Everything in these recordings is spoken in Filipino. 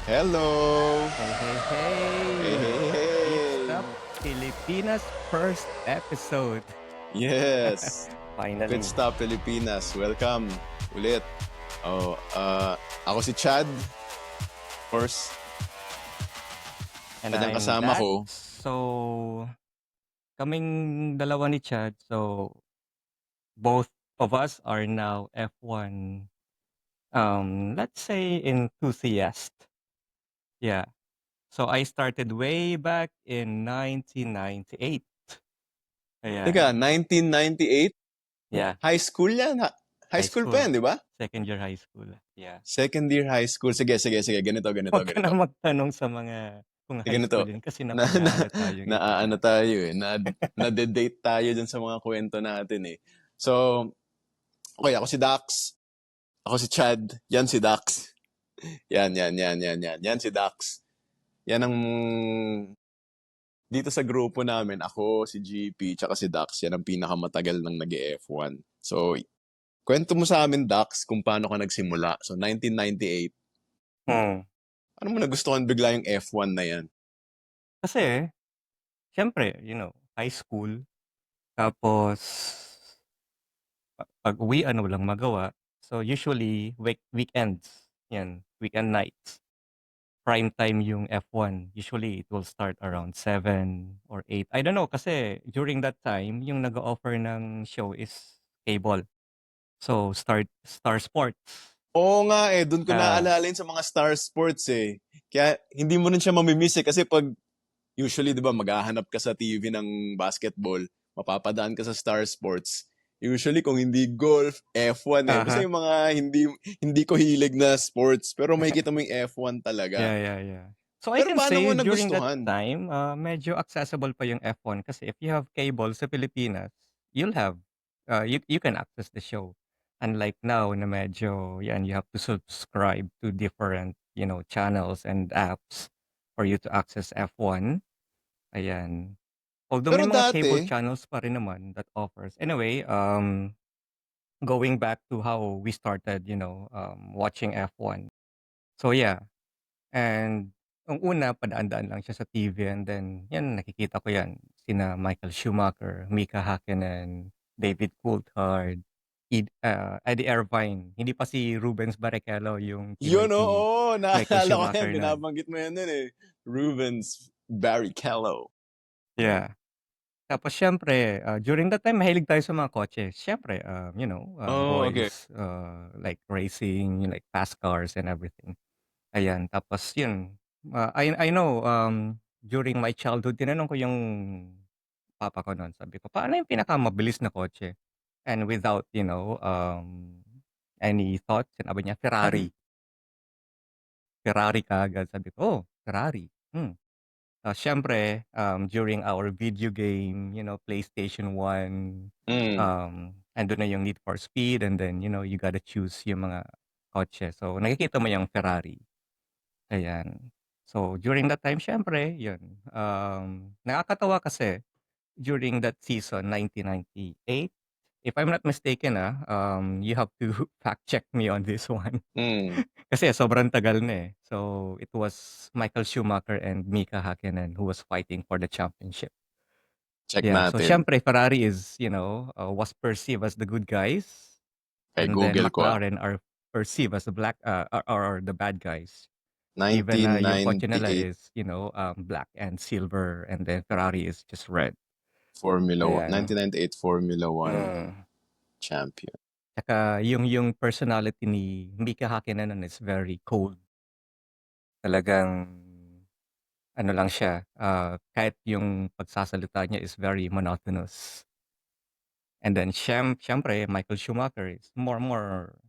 Hello! Hey, hey, Hey, hey, hey! It's the hey! Pilipinas first episode. Yes! Pit Finally. Stop Pilipinas, welcome ulit. Oh, ako si Chad, of course. And Kanyang I'm kasama Dax. ko. So, kaming dalawa ni Chad. So, both of us are now F1, let's say enthusiast. Yeah. So, I started way back in 1998. Teka, Ayan. 1998? Yeah. High school yan. High High school pa school. yan, di ba? Second year high school. Yeah. Second year high school. Sige, sige, sige. Ganito, ganito, Huwag ka na ganito. magtanong sa mga kung high school Ganito. yun kasi Na, na, napadaan na tayong iba naaano diyan. tayo eh. Na-date tayo dyan sa mga kwento natin eh. So, okay, ako si Dax. Ako si Chad. Yan si Dax. Yan. Yan si Dax. Yan ang dito sa grupo namin, ako, si GP, tsaka si Dax, yan ang pinakamatagal ng nag-F1. So, kwento mo sa amin, Dax, kung paano ka nagsimula. So, 1998, Hmm. ano mo nagustuhan bigla yung F1 na yan? Kasi siyempre, high school tapos pag-uwian walang magawa. So usually weekends, 'yan, weekend nights. Prime time yung F1. Usually it will start around 7 or 8. I don't know kasi during that time yung nag-o-offer ng show is cable. So Star Sports. Oo nga eh, doon ko Ah, naaalala yun sa mga Star Sports eh. Kaya hindi mo rin siya mamimiss eh, kasi pag usually, di ba, maghahanap ka sa TV ng basketball, mapapadaan ka sa Star Sports. Usually, kung hindi golf, F1 eh. Basta aha. yung mga hindi ko hilig na sports, pero makikita mo yung F1 talaga. Yeah. So I Pero can paano mo say during that nagustuhan? time, medyo accessible pa yung F1 kasi if you have cable sa Pilipinas, you'll have, you can access the show. Unlike now na medyo, yan, you have to subscribe to different, channels and apps for you to access F1. Ayan. Although Pero may mga dati, cable channels pa rin naman that offers. Anyway, going back to how we started, watching F1. So yeah, and ang una padaan-daan lang siya sa TV and then 'yan nakikita ko 'yan, sina Michael Schumacher, Mika Hakkinen, David Coulthard, Eddie Irvine. Hindi pa si Rubens Barrichello yung yun teammate ni oo, Michael naalala ko yan, Schumacher nun. binabanggit mo yan dun eh. Rubens Barrichello. Yeah. Tapos siyempre, during that time mahilig tayo sa mga kotse. Siyempre, Oh, okay. boys, like racing, like fast cars and everything. Ayan, tapos yun, I know, during my childhood tinanong ko yung papa ko nun, sabi ko, "Paano yung pinakamabilis na kotse?" And without, any thought, sinabi niya, "Ferrari." Ferrari kaagad. Sabi ko, "Oh, Ferrari, hmm." Siyempre, during our video game, PlayStation 1, Mm. andun na yung Need for Speed and then, you gotta choose yung mga kotse. So, nakikita mo yung Ferrari. Ayan. So, during that time siyempre yun, nakakatawa kasi during that season 1998, if I'm not mistaken, you have to fact check me on this one. Mm. Kasi sobrang tagal na, eh. So, it was Michael Schumacher and Mika Hakkinen who was fighting for the championship. Check Yeah, so natin. siyempre Ferrari is, was perceived as the good guys Kay and then Google ko ah. McLaren are perceived as the black, or the bad guys. Even, yung kotse nila 1998 is, black and silver and then Ferrari is just red. Formula 1. Ayan. 1998 Formula 1 Mm. champion. Tsaka yung personality ni Mika Hakkinen nun is very cold. Talagang ano lang siya, kahit yung pagsasalita niya is very monotonous. And then siyempre Michael Schumacher is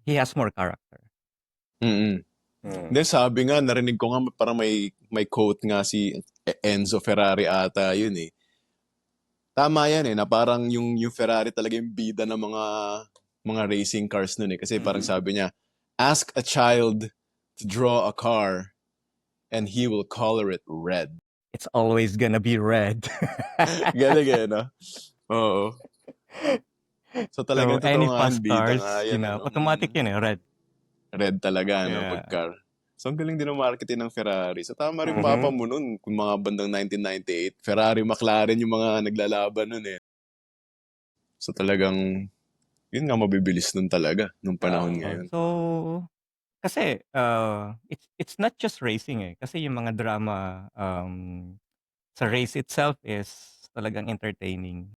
he has more character. Mm. Mm. Hindi, sabi nga, narinig ko nga, parang may quote nga si Enzo Ferrari ata yun eh. Tama yan eh, na parang yung Ferrari talaga yung bida ng mga racing cars nun eh. Kasi parang Mhm. sabi niya, ask a child to draw a car and he will color it red. It's always gonna be red. Galing eh, no? Oo. So So talagang any totoo nga, fast bida nga cars, yan eh, no? automatic yun eh, red. Red talaga, no? Yeah. Pagka So, ang galing din ng marketing ng Ferrari. So, tama rin papa Mhm. mo nun kung mga bandang 1998. Ferrari, McLaren yung mga naglalaban nun eh. So, talagang, yun nga mabibilis nun talaga, nung panahon Oo. ngayon. So, kasi, it's not just racing, eh, kasi yung mga drama, sa race itself is talagang entertaining.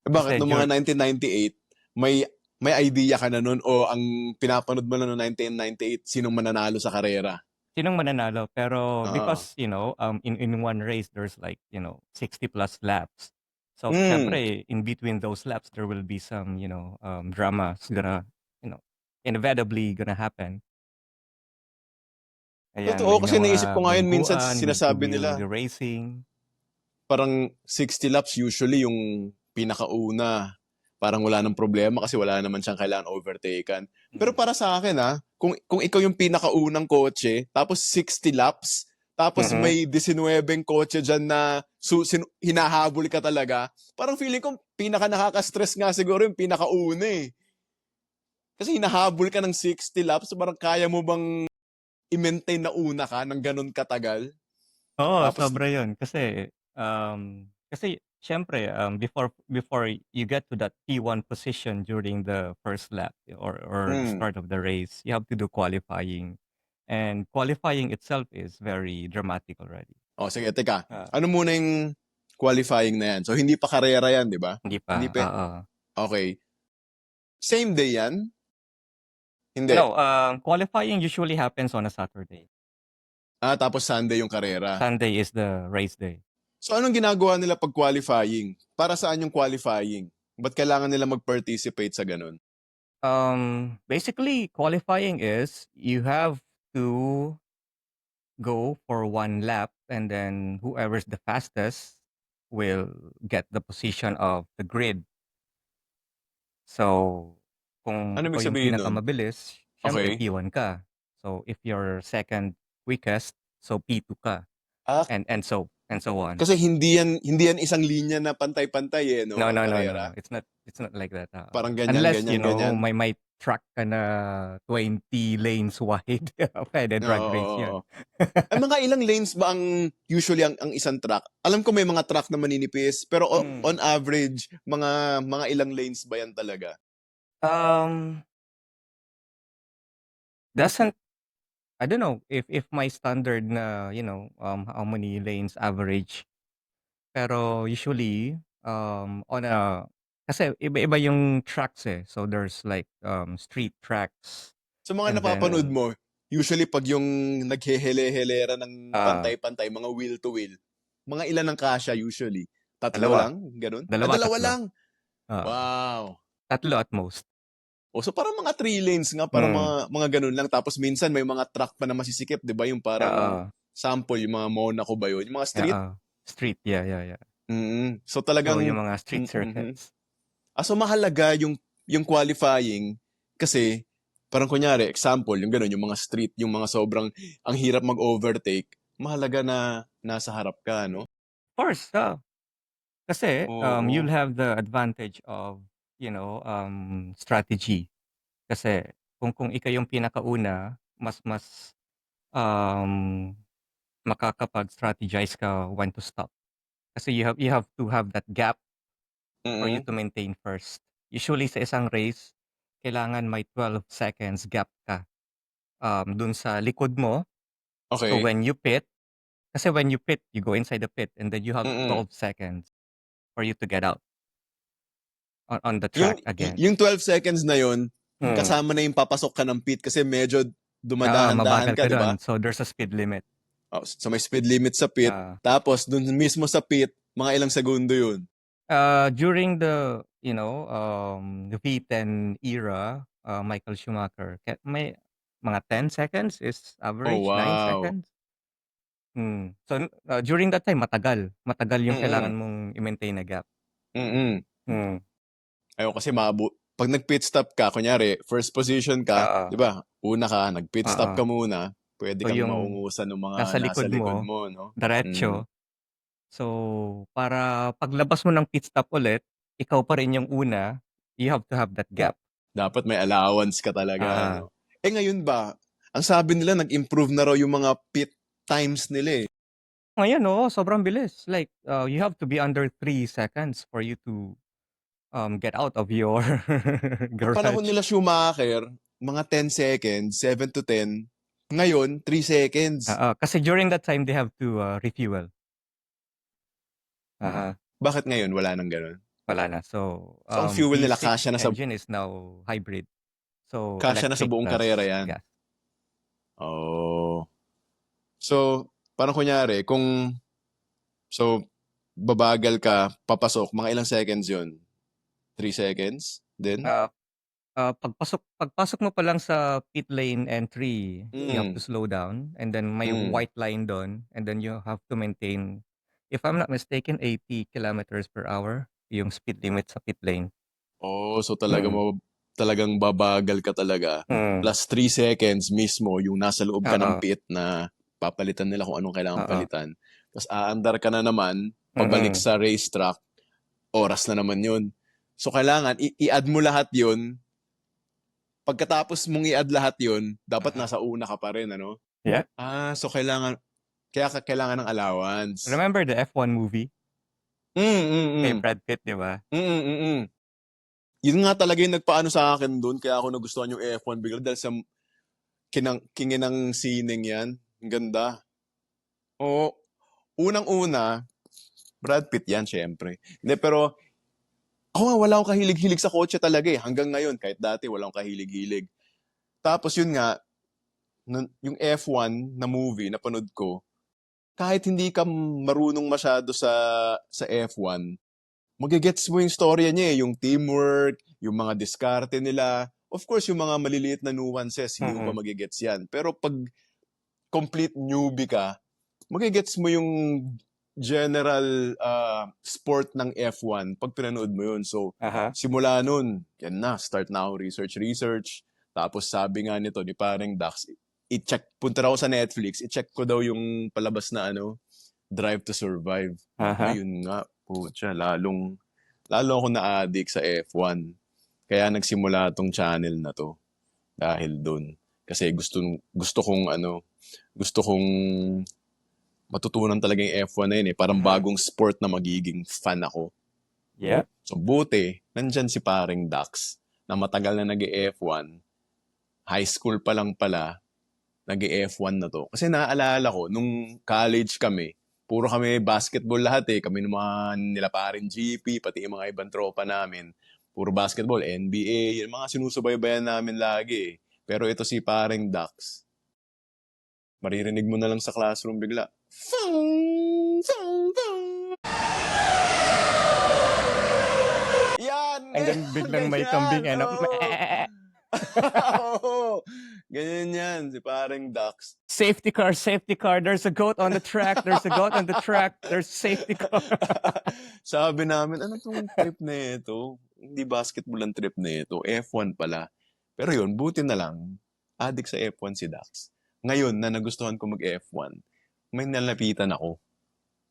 Eh, bakit Kasi nung mga 1998, may idea ka na nun o ang pinapanood mo na noong 1998, sinong mananalo sa karera? sinong mananalo, pero Oo. because, in one race, there's like, 60 plus laps. So, Mm. syempre, in between those laps, there will be some, dramas gonna, you know, inevitably gonna happen. Ayan, Totoo, may kasi naisip mga ko nga yun minsan, biliguan, sinasabi wheel-to-wheel nila, racing. parang 60 laps usually yung pinakauna. Parang wala nang problema kasi wala naman siyang kailangan overtaken. Pero Mm. para sa akin kung ikaw yung pinakaunang kotse, tapos 60 laps, tapos Mhm. may 19 kotse dyan na hinahabol ka talaga, parang feeling ko pinaka nakaka-stress nga siguro yung pinakauna eh. Kasi hinahabol ka ng 60 laps, parang kaya mo bang i-maintain na una ka ng ganun katagal? Oo, Tapos, sobra yun. Kasi siyempre, before you get to that P1 position during the first lap or the mm, start of the race, you have to do qualifying. And qualifying itself is very dramatic already. sige, teka. Ah, Ano muna yung qualifying na yan? So, hindi pa karera yan, di ba? hindi pa, Hindi pa, oo. okay. Same day yan? Hindi. No, qualifying usually happens on a Saturday. Tapos Sunday yung karera. Sunday is the race day. So, anong ginagawa nila pag qualifying? Para saan yung qualifying? Ba't kailangan nila mag-participate sa ganun? Basically, qualifying is you have to go for one lap, and then whoever's the fastest will get the position of the grid. So, kung Ano ikaw ibig yung sabihin nun? pinakamabilis, syempre Okay. P1 ka. So, if you're second quickest, so P2 ka. Ah, And so on. kasi hindi yan isang linya na pantay-pantay eh, no? No, Ang no, no, no, no. karera. It's not like that. Parang ganyan, Unless, ganyan, ganyan. may track ka na 20 lanes wide. Pwede drag race Oo. 'yun. Ay, mga ilang lanes ba ang usually ang isang truck? Alam ko may mga truck na maninipis, pero on Hmm. average, mga ilang lanes ba yan talaga? Um, doesn't I don't know if my standard na, how many lanes average. Pero usually, on a kasi iba-iba yung tracks, eh. So there's like, street tracks, Sa mga and napapanood then, mo, usually pag yung naghehele-helera ng ah, pantay-pantay, mga wheel to wheel, mga ilan ang kasya usually? Tatlo dalawa. lang? Ganun? Dalawa, Dalawa tatlo. lang. Oo, Wow. tatlo at most. So parang mga 3 lanes nga, parang Hmm, mga ganun lang. Tapos minsan may mga truck pa na masisikip, 'di ba? Yung parang oo, sample, yung mga Monaco ba yun? Yung mga street. oo. Street, yeah, yeah, yeah. So So talagang yung mga street mhm. circuits. So mahalaga yung qualifying kasi parang kunyari, example, yung gano'n, yung mga street, yung mga sobrang ang hirap mag-overtake, mahalaga na nasa harap ka, no? Of course, oo. Kasi, you'll Oo. have the advantage of, strategy. Kasi kung ikaw yung pinakauna, mas, um, makakapag-strategize ka when to stop. Kasi you have to have that gap for you Mm. to maintain first. Usually sa isang race, kailangan may 12 seconds gap ka, dun sa likod mo. So Okey. when you pit, kasi when you pit, you go inside the pit, and then you have Mm. 12 seconds for you to get out on the Yung track again. yung 12 seconds na yun, Hmm, kasama na yung papasok ka ng pit kasi medyo oo, dumadahan-dahan mabagal ka, ka 'di ba? dun. So there's a speed limit. So may speed limit sa pit, Ah, tapos dun mismo sa pit, mga ilang segundo yun? during the V10 era, Michael Schumacher, may mga 10 seconds is Oh, average, 9 wow. seconds. So, during that time matagal. Matagal yung Mm. kailangan mong i-maintain na gap. Mm. Hmm, Ayun kasi 'pag nag-pit stop ka, kunyari first position ka, oo, 'di ba, una ka, nag-pit stop ka oo. muna, puwede So, kang yung maungusan nung mga nasa nasa likod likod mo, mo, 'no? Mm. diretso. So, para paglabas mo ng pit stop ulit, ikaw pa rin yung una, you have to have that gap. Dapat may allowance ka talaga, Oo. 'no? Ngayon ba, Ang sabi nila, nag-improve na raw yung mga pit times nila eh. Ngayon, oo, sobrang bilis. Like, you have to be under 3 seconds for you to get out of your Ang panahon garage. nila Schumacher, mga 10 seconds, 7 to 10. Ngayon, 3 seconds. Kasi during that time, they have to refuel. Uh, Bakit ngayon wala nang ganun? Wala na. So, So, ang fuel nila, V6 engine is now hybrid. So, kasya na sa electric buong plus karera yan. gas. Oh. So, parang kunyari, so, babagal ka, papasok, mga ilang seconds yun? 3 seconds? Then? Pagpasok mo pa lang sa pit lane entry, you have to Mm. slow down, and then may Mm. white line doon, and then you have to maintain, if I'm not mistaken, 80 kilometers per hour yung speed limit sa pit lane. Oh, so talagang babagal ka talaga. Plus 3 seconds mismo yung nasa loob ka ng Oo. pit na papalitan nila kung anong kailangan Oo. palitan. Tapos aandar ka na naman, pabalik sa racetrack, oras na naman yun. So kailangan i-add mo lahat yun. Pagkatapos mong i-add lahat yun, dapat nasa una ka pa rin, ano? Yeah. So kailangan ng allowance. Remember the F1 movie? Kay Brad Pitt, di ba? Yun nga talaga yung nagpaano sa akin doon, kaya ako nagustuhan yung F1 bigla dahil sa kinang sining yan. Ang ganda. Oo. Unang-una, Brad Pitt yan, syempre. Hindi, pero ako nga, wala akong kahilig-hilig sa kotse talaga eh. Hanggang ngayon, kahit dati, wala akong kahilig-hilig. Tapos yun nga, yung F1 na movie na panood ko, kahit hindi ka marunong masyado sa F1, magigets mo yung storya niya eh, yung teamwork, yung mga diskarte nila. Of course, yung mga maliliit na nuances, hindi mo pa magigets yan. Pero pag complete newbie ka, magigets mo yung general sport ng F1 pag pinanood mo yun. So, simula nun, yan na, start na ako research. Tapos sabi nga nito ni Paring Dax, punta ako sa Netflix, i-check ko daw yung palabas na Drive to Survive. Ayun nga, putya, lalo ako na-addict sa F1. Kaya nagsimula tong channel na to dahil doon. Kasi gusto kong matutunan talaga yung F1 na yun eh. Parang bagong sport na magiging fan ako. Yeah. So buti, nandyan si Paring Dax na matagal na nag-F1. High school pa lang pala, nag-F1 na to. Kasi naaalala ko, nung college kami, puro kami basketball lahat eh. Kami naman nila Paring GP, pati yung mga ibang tropa namin. Puro basketball, NBA, yung mga sinusubaybayan namin lagi eh. Pero ito si Paring Dax, maririnig mo na lang sa classroom bigla. Yan! And then biglang may kambing Oo. Ganyan yan, si Paring Dax. Safety car, there's a goat on the track, there's safety car. Sabi namin, ano tong trip na ito? Hindi basketball ang trip na ito, F1 pala. Pero yun, buti na lang, addict sa F1 si Dax. Ngayon na nagustuhan ko mag-F1, may nalapitan ako.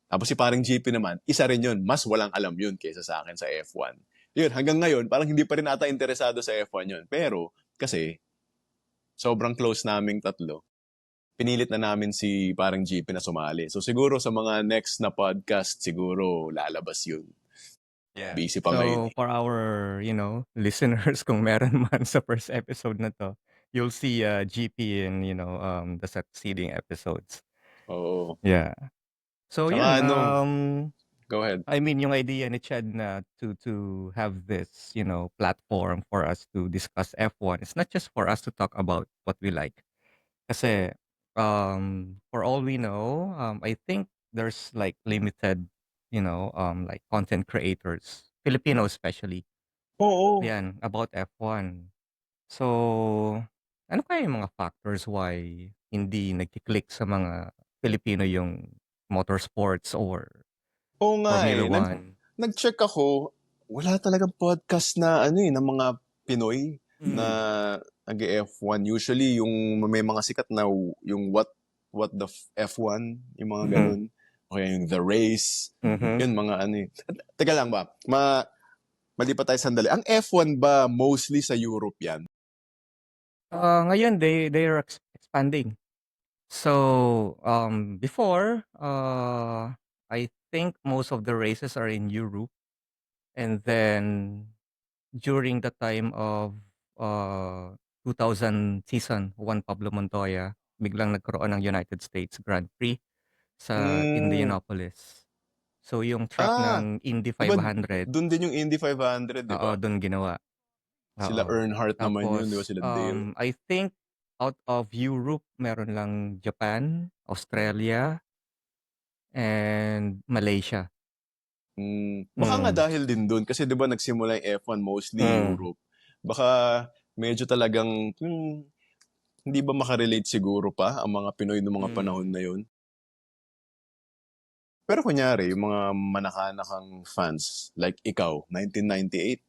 Tapos si Paring GP naman, isa rin yun, mas walang alam yun kaysa sa akin sa F1. Yun, hanggang ngayon, parang hindi pa rin ata interesado sa F1 yun. Pero, kasi, sobrang close naming tatlo, pinilit na namin si Paring GP na sumali. So siguro sa mga next na podcast, siguro lalabas yun. Yeah. Busy pa ngayon. So, for our, listeners, kung meron man sa first episode na to, you'll see GP in, the succeeding episodes. Oo. Yeah. So, Saka yun. Go ahead. I mean, yung idea ni Chad na to have this, platform for us to discuss F1, it's not just for us to talk about what we like. Kasi, for all we know, I think there's like limited, like content creators, Filipino especially, Oo. yan, about F1. So, ano kaya yung mga factors why hindi nagki-click sa mga Filipino yung motorsports or Oo nga Formula eh. 1? Nag-check ako, wala talagang podcast na ng mga Pinoy na nag-F1. Usually yung may mga sikat na yung what the F1, yung mga ganun. O kaya yung The Race. Yun mga eh. Teka lang ba? Mali pa tayo sandali. Ang F1 ba mostly sa Europe yan? Ngayon they are expanding. So, before, I think most of the races are in Europe, and then during the time of uh 2000 season, Juan Pablo Montoya, biglang nagkaroon ng United States Grand Prix sa Hmm. Indianapolis. So, yung track Ah, ng Indy 'di ba 500, dun din yung Indy 500, 'di oo, ba? dun ginawa. Sila Oo. Earnhardt naman yun, 'di ba? Tapos, Sila Dale. I think out of Europe, meron lang Japan, Australia, and Malaysia. Baka nga Hmm. dahil din dun kasi 'di ba nagsimula yung F1 mostly Hmm. Europe. Baka medyo talagang, hindi ba maka-relate siguro pa ang mga Pinoy nung mga Hmm. panahon na yun? Pero kunyari yung mga manakanakang fans like ikaw, 1998,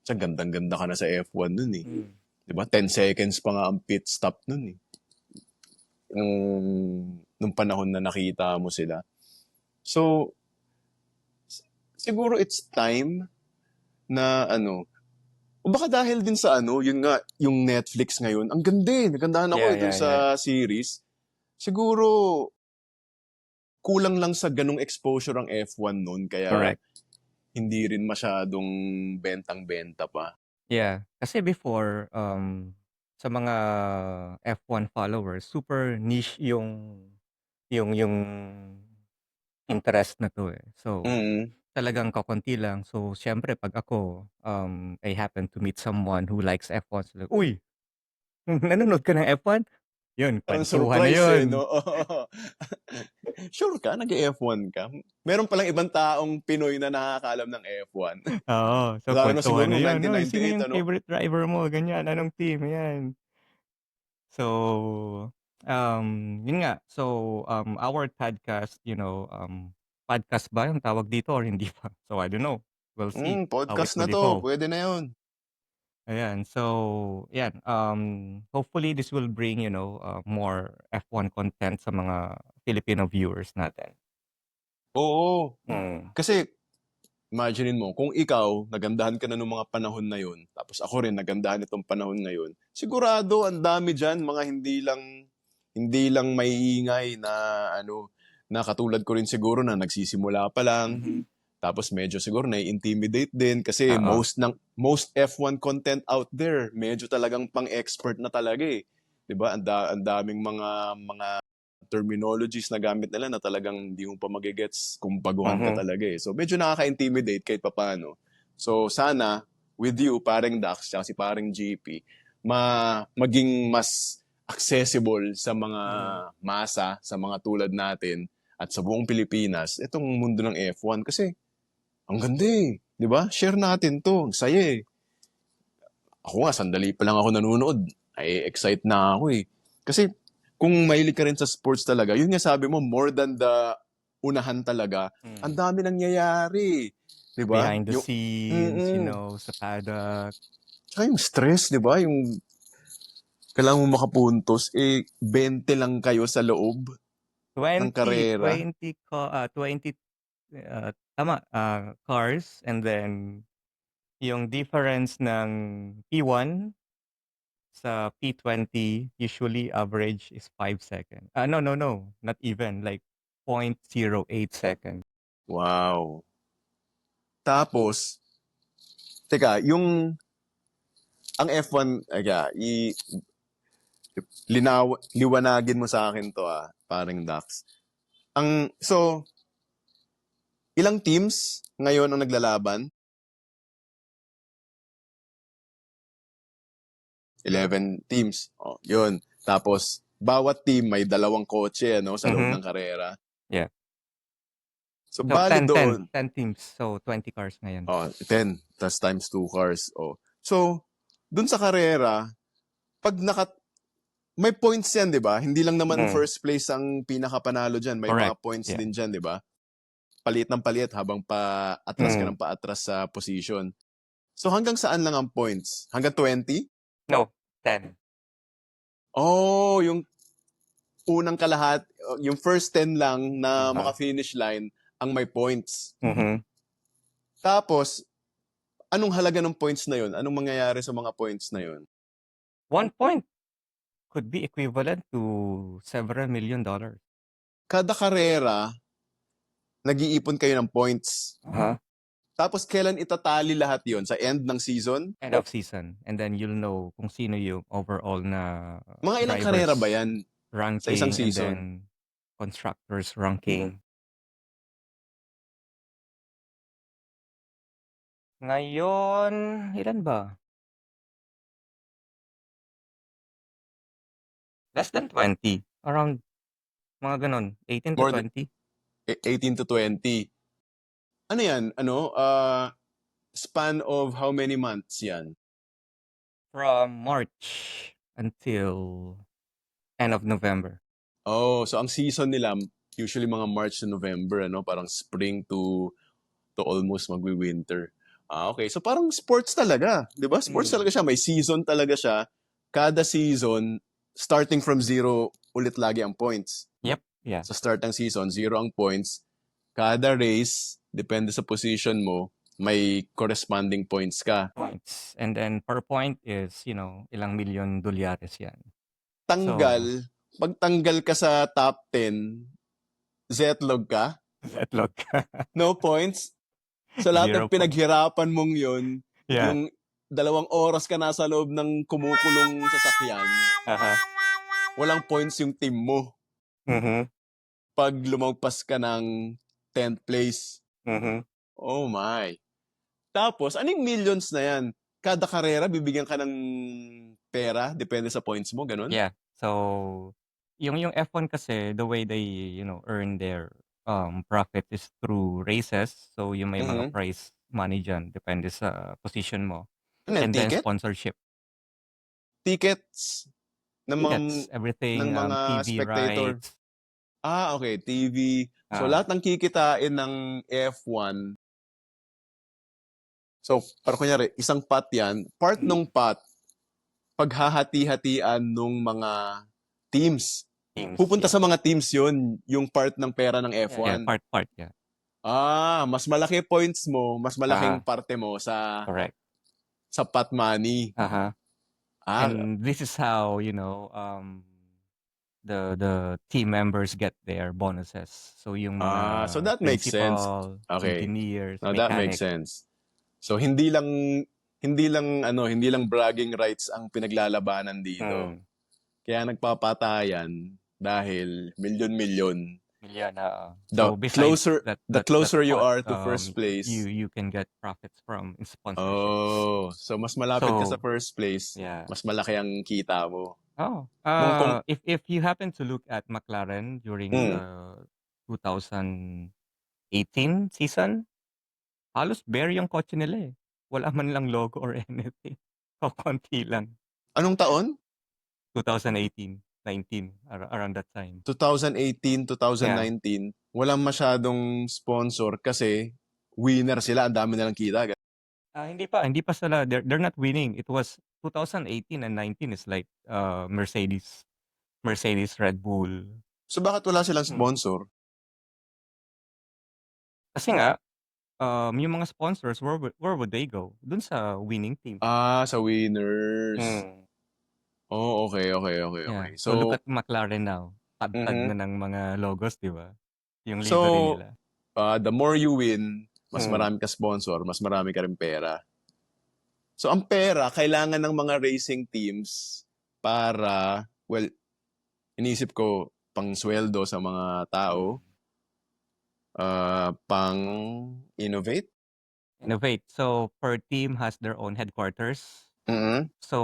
sa gandang-ganda ka na sa F1 nun, eh. Hmm. 'Di ba 10 seconds pa nga ang pit stop nun, eh, nung panahon na nakita mo sila. So, siguro it's time na ano, o baka dahil din sa ano, yun nga, yung Netflix ngayon, ang ganda, eh, nagandahan ako, Yeah, eh, dun yeah, yeah. sa series. Siguro kulang lang sa ganong exposure ang F1 nun kaya Correct. hindi rin masyadong bentang-benta pa. Yeah. Kasi before, sa mga F1 followers, super niche yung interest na 'to, eh. So, Mm. talagang kakonti lang. So, siyempre 'pag ako, I happen to meet someone who likes F1, sila, "Uy, nanonood ka ng F1?" Yun, Parang kuwentuhan na surprise, eh, yun. 'no? Oo. Sure ka nag-e-F1 ka? Meron palang ibang taong Pinoy na nakakaalam ng F1. Oo, so Lalo na siguro kuwentuhan na nung yan, "Uy, sino 1998 yung ano? favorite driver mo?" Ganyan, "Anong team?" Ayan. So, yun nga. So, our podcast, podcast ba yung tawag dito or hindi pa? So, I don't know. We'll see how it Podcast na will 'to, evolve. puwede na yun. Ayan. So, yan. Hopefully this will bring, more F1 content sa mga Filipino viewers natin. Oo, Mm. kasi imaginin mo kung ikaw nagandahan ka na nung mga panahon na yun, tapos ako rin nagandahan nitong panahon na yun, sigurado ang dami diyan mga hindi lang maiingay na ano, na katulad ko rin siguro na nagsisimula pa lang, Mhm. tapos medyo siguro nai-intimidate din kasi Oo. most F1 content out there medyo talagang pang-expert na talaga, eh. 'Di ba ang daming mga terminologies na gamit nila na talagang hindi mo pa magegets kung baguhan ka Mhm. talaga, eh. So medyo nakaka-intimidate kahit papaano. So sana with you, paring Dax, tsaka si paring GP, maging mas accessible sa mga Mhm. masa, sa mga tulad natin at sa buong Pilipinas, itong mundo ng F1 kasi ang ganda, eh. 'Di ba? Share natin 'to, ang saya, eh. Ako nga sandali pa lang ako nanonood, excite na ako, eh. Kasi kung mahilig ka rin sa sports talaga, yun nga sabi mo more than the unahan talaga, ang Mm. dami nangyayari, 'di ba? Behind the Yung scenes, mm. sa paddock. Tsaka yung stress, 'di ba? Yung kailangan mo makapuntos, 20 lang kayo sa loob ng 20, karera. 20 20, tama, cars, and then yung difference ng P1 sa P20 usually average is 5 seconds. No, no, no, not even, like 0.08 seconds. Wow. Tapos, teka, ang F1, liwanagin mo sa akin 'to, paring Dax. So, ilang teams ngayon ang naglalaban? 11 teams. Oh, 'yun. Tapos bawat team may dalawang kotse ano sa loob Mhm. ng karera. Yeah. So So bale 10, 10, doon, 10 teams. So 20 cars ngayon. 10 tas times 2 cars. Oh. So doon sa karera, pag may points 'yan, 'di ba? Hindi lang naman Mm. first place ang pinakapanalo diyan, may mga Correct. points Yeah. din diyan, 'di ba? Palit ng palit habang paatras ka Mm. ng paatras sa position. So hanggang saan lang ang points? Hanggang 20? No, 10. Oh, yung first 10 lang na Uh-huh. maka-finish line ang may points. Mhm. Tapos, anong halaga ng points na yun? Anong mangyayari sa mga points na yun? 1 point. could be equivalent to several $1 million. Kada karera, nag-iipon kayo ng points. Uh-huh. Tapos kailan itatali lahat yon? Sa end ng season? End of season. And then you'll know kung sino yung overall na Mga ilang karera ba drivers yan sa isang ranking and then season? constructors ranking. Ngayon, ilan ba? Less than 20. Around mga ganon. 18 to More than 20. 18 to 20. Ano yan? Span of how many months yan? From March until end of November. Oh, so ang season nila, usually mga March to November, ano? Parang spring to almost magwi-winter. Okay. So parang sports talaga, 'di ba? Sports talaga siya, may season talaga siya. Kada season, starting from zero ulit lagi ang points. Yep. Yeah. Sa start ng season, zero ang points. Kada race, depende sa position mo, may corresponding points ka. Points. And then per point is, ilang milyon dolyares yan. Tanggal, pag tanggal ka sa top 10, zetlog ka, Zetlog. no points. Sa lahat ng 0 points. pinaghirapan mong yun, Yeah. yung 2 oras ka nasa loob ng kumukulong sasakyan, Uh-huh. walang points yung team mo. Mhm. Pag lumagpas ka ng 10th place. Mhm. Oh my. Tapos, anong millions na yan? Kada karera, bibigyan ka ng pera, depende sa points mo, ganun? Yeah. So, yung F1 kasi, the way they, earn their profit is through races. So, yung may mga Mhm. prize money dyan, depende sa position mo. Ano yan, And then ticket? sponsorship. Tickets ng mga, Tickets, everything, TV spectator. rights. Okay, TV. So, lahat ng kikitain ng F1, so, para kunyari, isang pot yan, part nung pot, paghahati-hatian nung mga teams. Teams. Pupunta Yeah. sa mga teams yun, yung part ng pera ng Yeah, F1. part. Yeah. Mas malaki points mo, mas malaking parte mo Correct. sa pot money. Uh-huh. And this is how, the team members get their bonuses. So yung mga So that makes sense. principal, Okay. engineers, Now that makes mechanics. sense. So hindi lang bragging rights ang pinaglalabanan dito. Kaya nagpapatayan dahil milyon-milyon. Million. The So besides closer you pot, are to first place. you can get profits from sponsorships. Oh, so mas malapit ka sa So, first place, yeah. mas malaki ang kita mo. Oh, Kung- if you happen to look at McLaren during the 2018 season, halos bare yung kotse nila eh. Wala man lang logo or anything. Konti lang. Anong taon? 2018, 19, around that time. 2018, 2019, walang masyadong sponsor kasi winner sila, ang dami nilang kita. Hindi pa sila, they're not winning. It was 2018 and 19 is like Mercedes, Red Bull. So bakit wala silang sponsor? Kasi nga, yung mga sponsors, where would they go? Dun sa winning team. Sa winners. Oh, okay. Yeah. So look at McLaren now. Tag na ng mga logos, di ba? Yung livery So, nila. the more you win, mas marami ka sponsor, mas marami ka rin pera. So, ang pera, kailangan ng mga racing teams para, well, inisip ko, pang sweldo sa mga tao, pang innovate. So, per team has their own headquarters. So,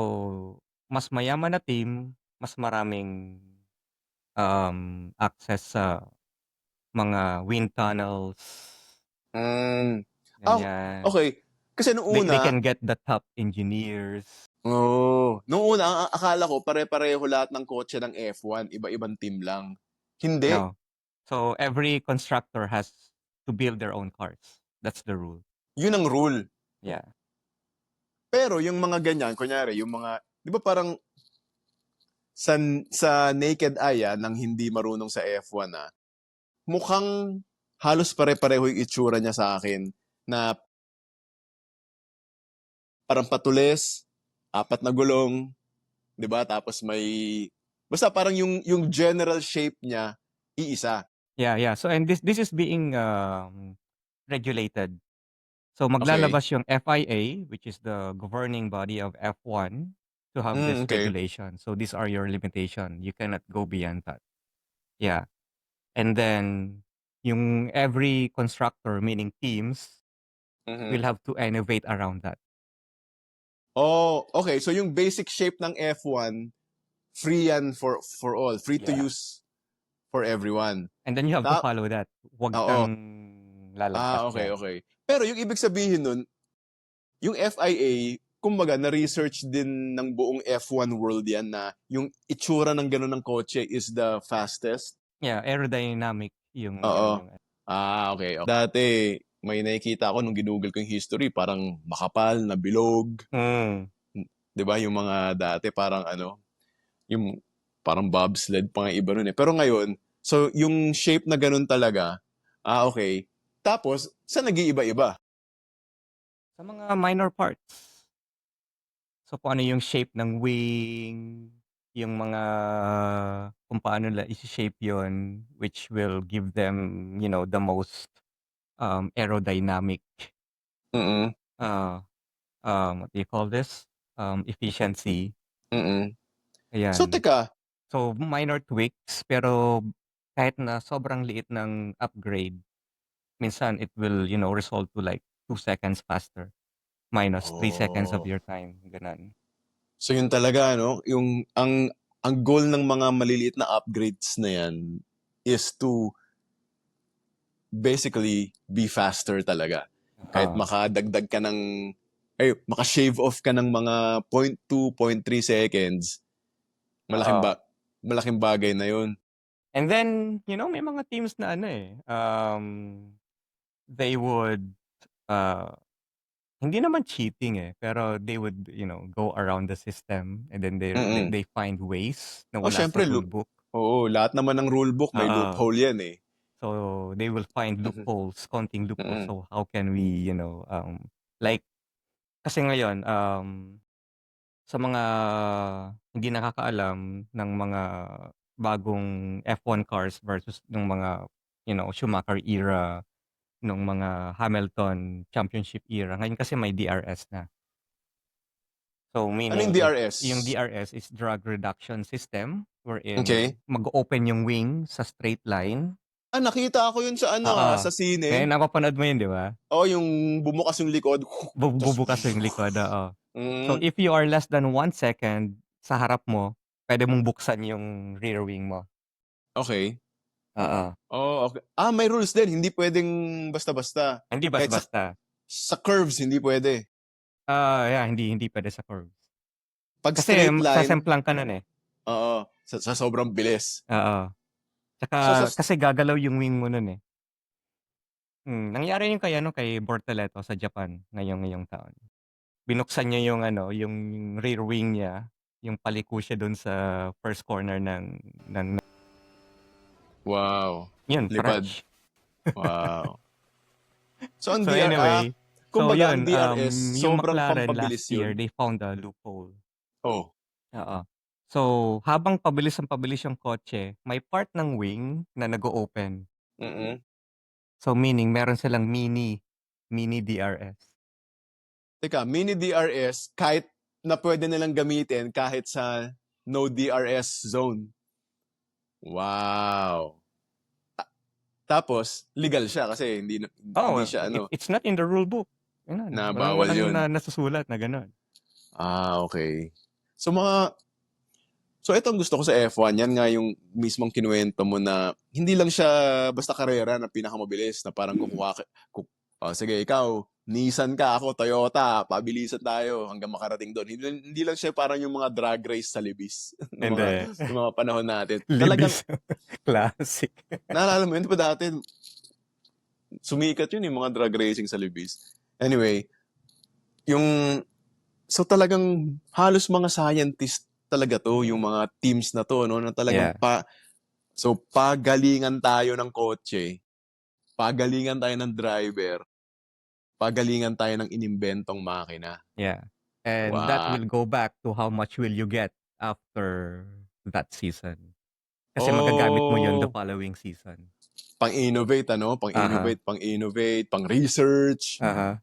mas mayaman na team, mas maraming access sa mga wind tunnels. Ganyan. Okay. Kasi nung una, They can get the top engineers. nung una, akala ko pare-pareho lahat ng kotse ng F1, iba-ibang team lang. Hindi. No. So, every constructor has to build their own cars. That's the rule. Yun ang rule. Yeah. Pero yung mga ganyan, kunyari, yung mga, di ba parang sa naked eye, nang hindi marunong sa F1, mukhang halos pare-pareho yung itsura niya sa akin na parang patulis, 4 na gulong, di ba? Tapos may Basta parang yung general shape niya, iisa. Yeah. So and this is being regulated. So Okay. maglalabas yung FIA, which is the governing body of F1, to have this Okay. regulation. So these are your limitation. You cannot go beyond that. Yeah. And then yung every constructor, meaning teams, will Mhm. have to innovate around that. Oh, okay. So yung basic shape ng F1, free yan for all. Free to Yeah. use for everyone. And then you have to Ta follow that. Huwag Oo. kang lalagpas Okay, dyan. okay. Pero yung ibig sabihin nun, yung FIA, kumbaga na-research din ng buong F1 world yan na yung itsura ng ganun ng kotse is the fastest. Yeah, aerodynamic yung Oo. yung Okay. Dati, may nakikita ako nung ginugol ko yung history, parang makapal na bilog. Mm. 'Di ba? Yung mga dati parang yung parang bobsled pa nga iba nun eh. Pero ngayon, so yung shape na ganun talaga, okay. Tapos, sa nag-iiba-iba? Sa mga minor parts. So kung ano yung shape ng wing, yung mga kung paano nila isi-shape yun, which will give them, the most aerodynamic Mm. uh what do you call this? Efficiency. Mm. So Ayan. teka, So minor tweaks pero kahit na sobrang liit ng upgrade, minsan it will, result to like 2 seconds faster minus 3 seconds of oh. your time, ganun. So yun talaga yung ang goal ng mga maliliit na upgrades na yan is to basically be faster talaga. Kahit Oo. makadagdag ka ng maka-shave off ka ng mga 0.2, 0.3 seconds, malaking Oo. ba malaking bagay na yun. And then, may mga teams na they would, uh, hindi naman cheating pero they would, go around the system and then Mm. they find ways na Oh, wala sa siyempre rule book. oo, lahat naman ng rule book may Oo. loophole yan eh. So they will find Mhm. loopholes, konting loopholes. Mm. So how can we, like kasi ngayon, sa mga hindi nakakaalam ng mga bagong F1 cars versus ng mga, Schumacher era, nung mga Hamilton championship era. Ngayon kasi may DRS na. So Ano yung meaning yung DRS? DRS is drag reduction system wherein Okay. mag-open yung wing sa straight line. Nakita ko yun sa Oo. sa Ngayon sine. napapanood mo yun, 'di ba? Oh, yung bumukas yung likod. Tas Bubukas yung likod, oo. So mm, if you are less than 1 second sa harap mo, pwede mong buksan yung rear wing mo. okay. Oo. Oh, okay. May rules din, hindi pwedeng basta-basta. Hindi Kahit basta-basta. sa curves hindi pwede. Yeah, hindi pwede sa curves. 'Pag Kasi straight line, sasemplang ka nun, eh. oo, sa sobrang bilis. Oo. Tsaka So kasi gagalaw yung wing mo nun, eh. Nangyari yun kay Bortoleto sa Japan ngayong taon. Binuksan niya yung rear wing niya, yung paliko siya dun sa first corner ng wow, yun, lipad. crash. Wow. So ang So anyway, so kumbaga ang yun, DRS yung sobrang McLaren pampabilis last year, yun. they found a loophole. Oh. Oo. So, habang pabilis yung kotse, may part ng wing na nag-o-open. Mm. So meaning meron silang mini DRS. Teka, mini DRS kahit na pwede nilang gamitin kahit sa no DRS zone. Wow. Tapos legal siya kasi hindi Oo, siya it's not in the rule book. Ganun, na bawal walang yun. nasusulat na gano'n. Okay. So so ito ang gusto ko sa F1, yan nga yung mismong kinuwento mo na hindi lang siya basta karera na pinakamabilis na parang sige ikaw, Nissan ka, ako Toyota, pabilisan tayo hanggang makarating doon. Hindi lang siya parang yung mga drag race sa libis Hindi. ng mga panahon natin. Talagang, Libis. Classic. naalala mo yun, di ba dati, sumikat yun yung mga drag racing sa libis. Anyway, so talagang halos mga scientist talaga to, yung mga teams na to, no, na talagang Yeah. so pagalingan tayo ng kotse, pagalingan tayo ng driver, pagalingan tayo ng inimbentong makina. Yeah. And that Wow. will go back to how much will you get after that season. Kasi magagamit mo yun the Oh, following season. pang-innovate ano, Aha, pang-innovate, pang-research. aha.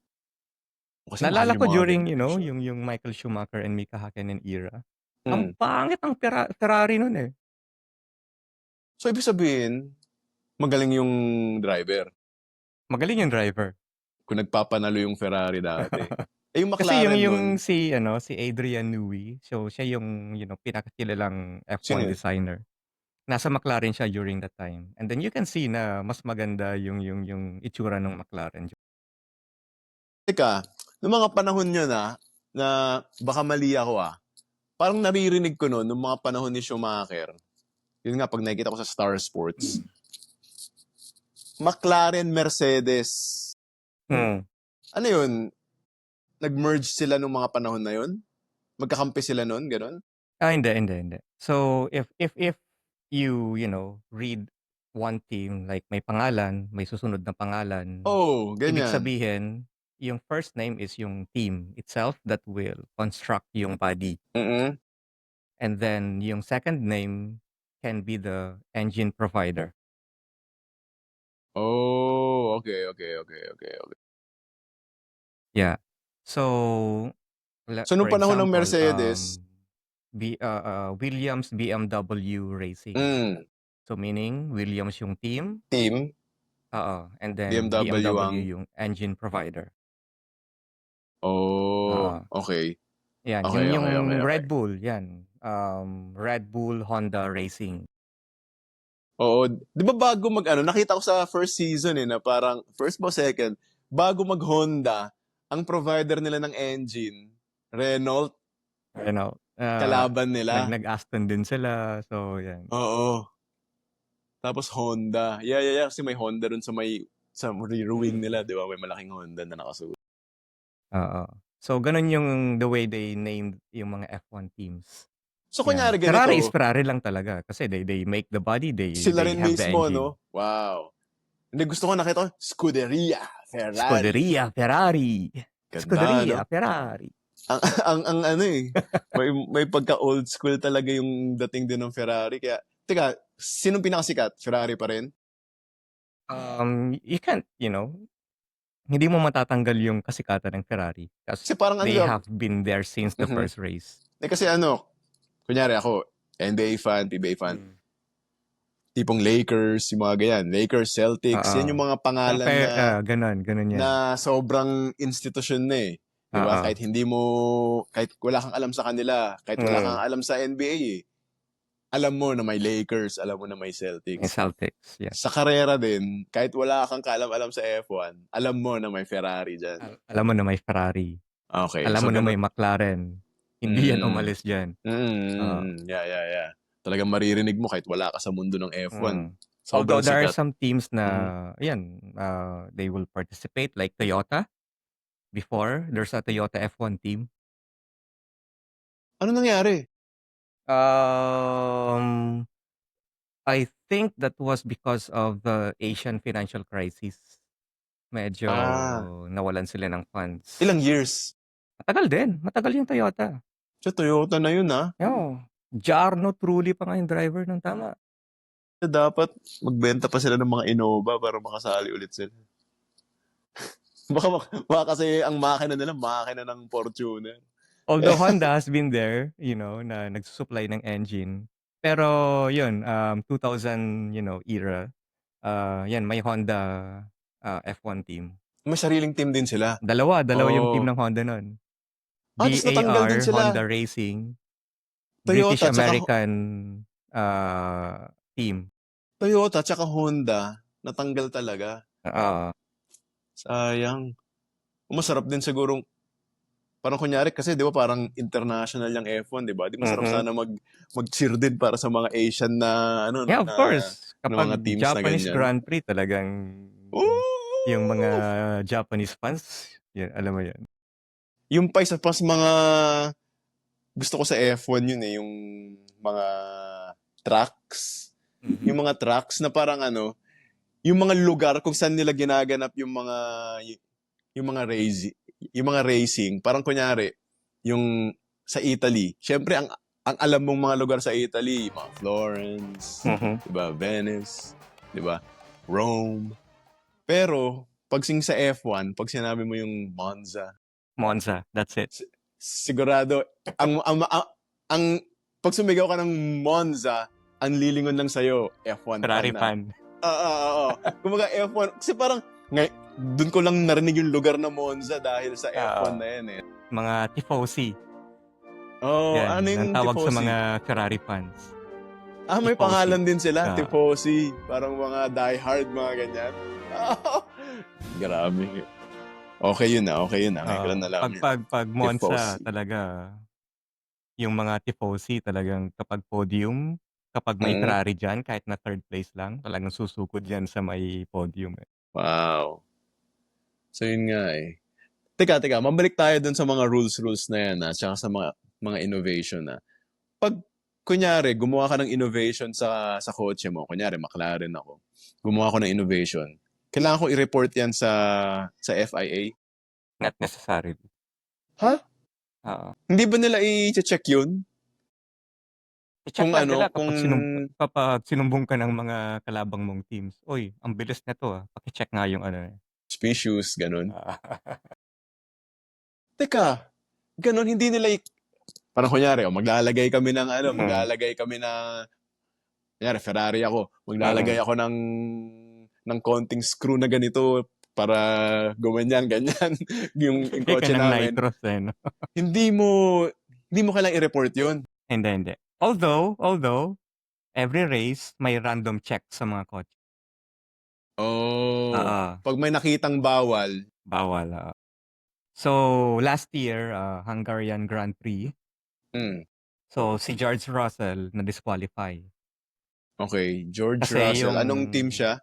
Kasi mahal Naalala yung ko mga during, ganyan eh, sure. yung Michael Schumacher and Mika Hakkinen era. Ang Mm. pangit ang Ferrari nun eh. So, ibig sabihin, magaling yung driver Magaling yung driver. kung nagpapanalo yung Ferrari dati. Eh, yung Kasi McLaren nun, si Adrian Newey, so siya yung, pinakakilalang sino F1 yun? designer. Nasa McLaren siya during that time. And then you can see na mas maganda yung itsura ng McLaren. Teka, noong mga panahon yun na baka mali ako parang naririnig ko noon, nung mga panahon ni Schumacher, yun nga, pag nakikita ko sa Star Sports, Mm. McLaren, Mercedes. Mm. Ano yun? Nag-merge sila nung mga panahon na yun? Magkakampi sila noon, gano'n? Hindi. So if read one team like may pangalan, may susunod na pangalan, Oh, ibig ganyan. sabihin yung first name is yung team itself that will construct yung body. Mm. And then yung second name can be the engine provider. Oh, okay. Yeah. So So, nung for panahon ng example, Mercedes, Williams BMW Racing. mm, So meaning Williams yung team, team, and then BMW BMW ang, yung engine provider. oh, Oo. okay. Yan, Okay, yung okay, okay, okay. Red Bull, yan. Red Bull Honda Racing. Oo, di ba bago nakita ko sa first season na parang, first ba second, bago mag-Honda, ang provider nila ng engine, Renault, You know, kalaban nila. nag-Aston din sila. So, yan. Oo. Tapos Honda. Yeah. Kasi may Honda dun sa rear wing nila, di ba? May malaking Honda na nakasuot. Oo. So, ganun yung the way they named yung mga F1 teams. So, Yan. kunyari Ferrari is ganito, Ferrari lang talaga kasi they make the body, sila they rin have the mismo, engine. no? Wow. Hindi, gusto ko nakita ko, Scuderia Ferrari. Scuderia Ferrari. Ganda, no? Scuderia Ferrari. Ang may pagka old school talaga yung dating din ng Ferrari. Kaya, teka, sinong pinakasikat? Ferrari pa rin? You can't, hindi mo matatanggal yung kasikatan ng Ferrari Kasi kasi parang they have been there since the mhm. first race. Kasi kunyari ako, NBA fan, PBA fan, Mm. tipong Lakers, yung mga ganyan. Lakers, Celtics, yan yung Oo. mga pangalan na Ganun yan. sobrang institusyon na eh. Diba? Oo. Kahit wala kang alam sa kanila, kahit wala kang alam sa NBA alam mo na may Lakers, alam mo na may Yung Celtics. Celtics, yeah. Sa karera din, kahit wala kang kaalam-alam sa F1, alam mo na may Ferrari dyan. Alam mo na may Ferrari. Okay. Alam So, mo na ganun. may McLaren. Hindi yan umalis dyan. Yeah. Talagang maririnig mo kahit wala ka sa mundo ng F1. Sobrang Although there are sikat. some teams na, they will participate like Toyota. Before, there's a Toyota F1 team. Ano nangyari? I think that was because of the Asian financial crisis. Medyo nawalan sila ng funds. Ilang years? Matagal yung Toyota. Sa Toyota na yun Jarno Trulli pa nga yung driver ng tama. Dapat magbenta pa sila ng mga Innova para makasali ulit sila. baka kasi ang makina nila, makina ng Fortuner. Although Honda has been there, na nagsusupply ng engine. Pero yun, 2000, era, yan, may Honda F1 team. May sariling team din sila. Dalawa yung team ng Honda nun. Tapos natanggal din BAR, sila. Honda Racing, Toyota, British-American team. Toyota tsaka Honda, natanggal talaga. Sayang. Masarap din sigurong, parang kunyari kasi di ba parang international yung F1, di ba? Di masarap sana mag-cheer din para sa mga Asian na Yeah, of course. na mga Kapag teams Japanese na ganyan. Grand Prix talagang yung mga Japanese fans, yan, alam mo yan. Yung pa isa pas mga gusto ko sa F1 yun yung mga tracks. Yung mga tracks na parang yung mga lugar kung saan nila ginaganap yung mga racing, parang kunyari yung sa Italy. Syempre ang ang alam mong mga lugar sa Italy, mga Florence, Mhm. diba? Venice, diba? Rome. Pero, pag sa F1, pag sinabi mo yung Monza, Monza, that's it. sigurado, ang pag sumigaw ka ng Monza, ang lilingon lang sa'yo, F1 Ferrari fan na. fan. Oo. Kumbaga F1, kasi parang, dun ko lang narinig yung lugar na Monza dahil sa F1 na yan eh. Mga tifosi. Oh, Yan, ano ang yung tawag sa tifosi? mga Ferrari fans. May Tifosi. pangalan din sila, Ah. tifosi. Parang mga diehard, mga ganyan. Grabe. Okay yun na. Ngayon ko lang nalaman yun. Pag Monza Tifosi. talaga, yung mga tifosi talagang kapag podium, kapag may Ferrari dyan, kahit na third place lang, talagang susukod yan sa may podium. Wow. So yun nga eh. Teka, mabalik tayo dun sa mga rules na yan tsaka sa mga innovation na. Pag, kunyari, gumawa ka ng innovation sa kotse mo, kunyari, McLaren ako, gumawa ko ng innovation, kailangan ko i-report yan sa FIA? Not necessary. Ha? Oo. Hindi ba nila i-check yun? I-check Kung lang ano, nila kung kapag sinumbong ka ng mga kalabang mong teams. Oy, ang bilis na to Paki-check nga yung ano. species, ganun. Ah. Teka, ganun, hindi nila parang kunyari, maglalagay kami ng kunyari, Ferrari ako, maglalagay ako ng konting screw na ganito para gumanyan, ganyan, yung kotse Ka ng namin. nitros no? Hindi mo kailangang i-report yun. Hindi. Although, every race may random check sa mga kotse. Oh, Oo. pag may nakitang bawal. Bawal. So, last year, Hungarian Grand Prix. So, si George Russell na-disqualify. Okay, George Kasi Russell. Anong team siya?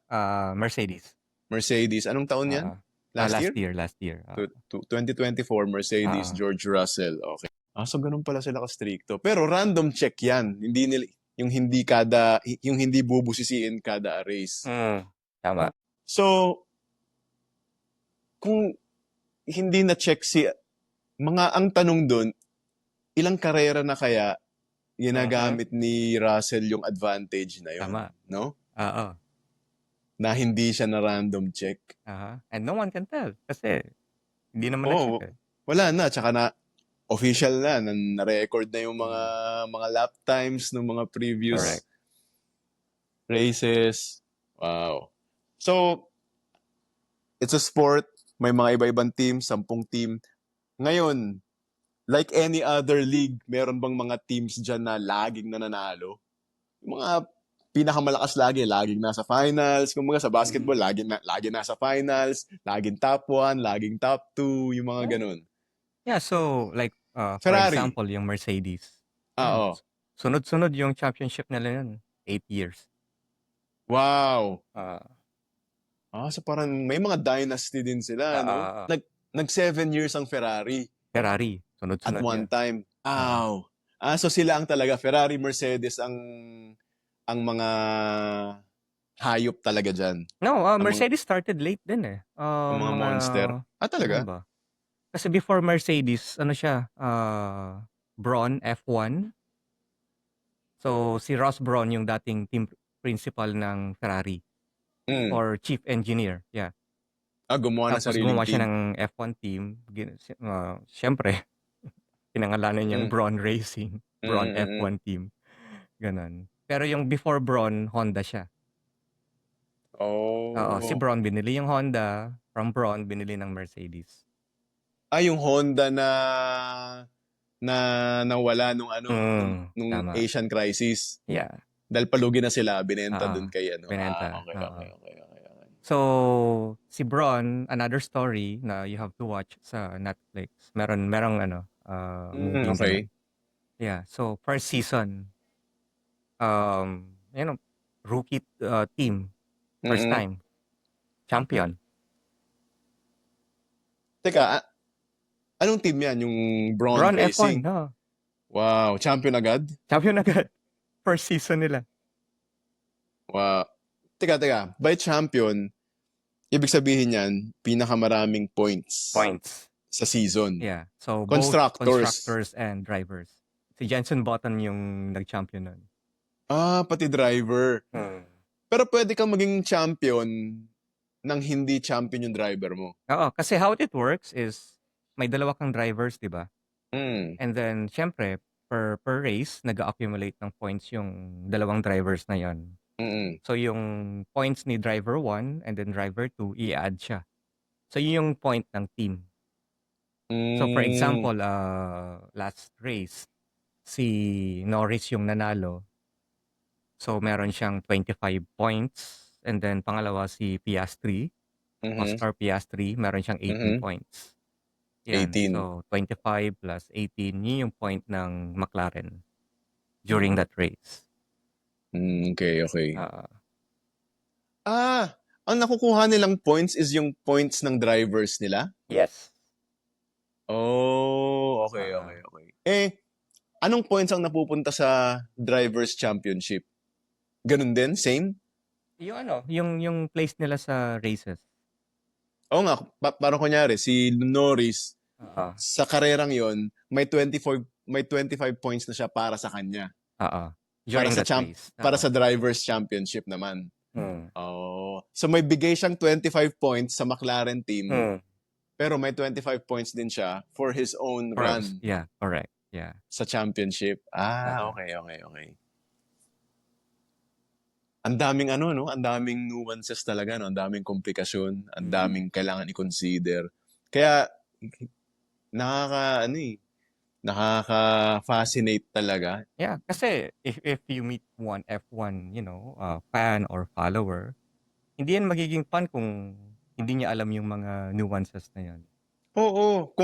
Mercedes. Mercedes. Anong taon yan? Last year? Last year. 2024, Mercedes, George Russell. Okay. So ganun pala sila ka-stricto. Pero random check yan. Hindi nila, yung hindi bubusisiin kada race. Tama. So, kung hindi na-check ang tanong doon, ilang karera na kaya ginagamit ni Russell yung advantage na yun? Tama. No? Oo. Na hindi siya na random check. And no one can tell kasi hindi naman na-check Wala na. Tsaka na official na-record na yung mga lap times ng mga previous races. Wow. So, it's a sport. May mga iba-ibang team, 10 team. Ngayon, like any other league, meron bang mga teams dyan na laging nananalo? Yung mga pinakamalakas laging nasa finals. Kung mga sa basketball, lagi nasa finals, laging top 1, laging top 2, yung mga ganun. Yeah, so like for Ferrari. example, yung Mercedes. Oo. Sunod-sunod yung championship nila yun. 8 years. Wow. So parang may mga dynasty din sila, no? Nag 7 years ang Ferrari. Sunod-sunod At one time. So sila ang talaga, Ferrari, Mercedes ang mga hayop talaga dyan. No, Mercedes started late din Ang mga monster. Talaga? Ano ba? Kasi before Mercedes, ano siya, Brawn, F1. So, si Ross Brawn yung dating team principal ng Ferrari. Or chief engineer, yeah. Gumawa ng Tapos sariling gumawa siya team. ng F1 team. Siyempre, pinangalanan niyang Brawn Racing. Brawn F1 team. Ganon. Pero yung before Brawn, Honda siya. Si Brawn binili yung Honda. From Brawn, binili ng Mercedes. Yung Honda na nawala nung Asian crisis. Yeah. Dahil palugi na sila, binenta dun kay Binenta. Okay. So, si Brawn, another story na you have to watch sa Netflix. Merong movie okay. na. Yeah, so first season, rookie team, first time, champion. Teka, anong team yan? Yung Brawn Racing? F1, Wow, champion agad? Champion agad. First season nila. Wow. Teka, by champion, ibig sabihin yan, pinakamaraming points. Sa season. Yeah, so Constructors. both constructors and drivers. Si Jenson Button yung nag-champion nun. Pati driver. Pero pwede kang maging champion nang hindi champion yung driver mo. Oo, kasi how it works is may dalawa kang drivers, di ba? Mm. And then, syempre, per race, nag-accumulate ng points yung dalawang drivers na yon. Mm. So, yung points ni driver 1 and then driver 2, i-add siya. So, yun yung point ng team. So, for Mm. example, last race, si Norris yung nanalo. So, meron siyang 25 points. And then, pangalawa, si Piastri, Mhm. Oscar Piastri, meron siyang 18 Mhm. points. Yan. 18. So, 25 plus 18, yun yung point ng McLaren during that race. Okay, okay. Oo. Ang nakukuha nilang points is yung points ng drivers nila? Yes. Oh, okay, Oo. okay, okay. Anong points ang napupunta sa Drivers' Championship? Ganun din? Same? Yung place nila sa races. Oo nga, parang kunyari, si Norris, Oo. sa karerang yon may 25 points na siya para sa kanya. Oo. During that race. Para Oo. sa Drivers' Championship naman. Mm. So may bigay siyang 25 points sa McLaren team, Mm. pero may 25 points din siya for his own run Yeah, correct. Yeah. sa championship. Oo. Okay, okay, okay. Ang daming no? Ang daming nuances talaga, no? Ang daming komplikasyon, ang daming kailangan i-consider. Kaya nakaka-fascinate talaga. Yeah, kasi if you meet one F1, fan or follower, hindi yan magiging fun kung hindi niya alam yung mga nuances na yan. Oo,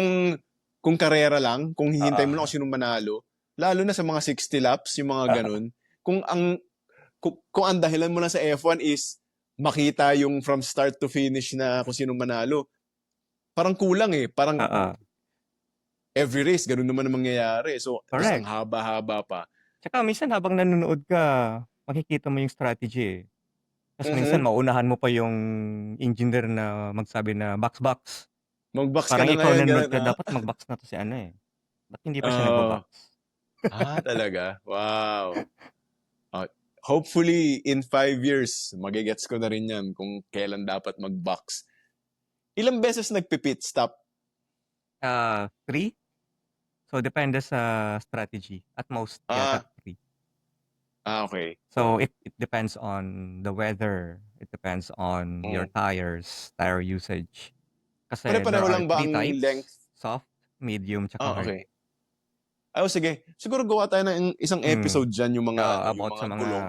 kung karera lang, kung hihintay mo lang kung sinong manalo, lalo na sa mga 60 laps, yung mga ganun, kung ang dahilan mo lang sa F1 is makita yung from start to finish na kung sinong manalo, parang kulang eh. Parang every race, ganun naman ang mangyayari. So, tapos Correct. ang haba-haba pa. Tsaka minsan habang nanonood ka, makikita mo yung strategy eh. Tapos minsan maunahan mo pa yung engineer na magsabi na box. Mag-box ka Parang na ikaw ngayon, nanonood ganun ka, ha? dapat mag-box na to si ano eh. Ba't hindi pa siya nagbo-box? Talaga? Wow. Hopefully, in 5 years, magigets ko na rin yan kung kailan dapat mag-box. Ilang beses nagpi-pit stop? 3. So, depende sa strategy. At most, yata 3. Okay. So, it depends on the weather. It depends on your tire usage. Kasi there Pare-pareho are lang ba 3 ang types: length? soft, medium, tsaka hard. Okay. Sige. Siguro gawa tayo ng isang episode dyan, yung mga, yung About mga sa mga gulong.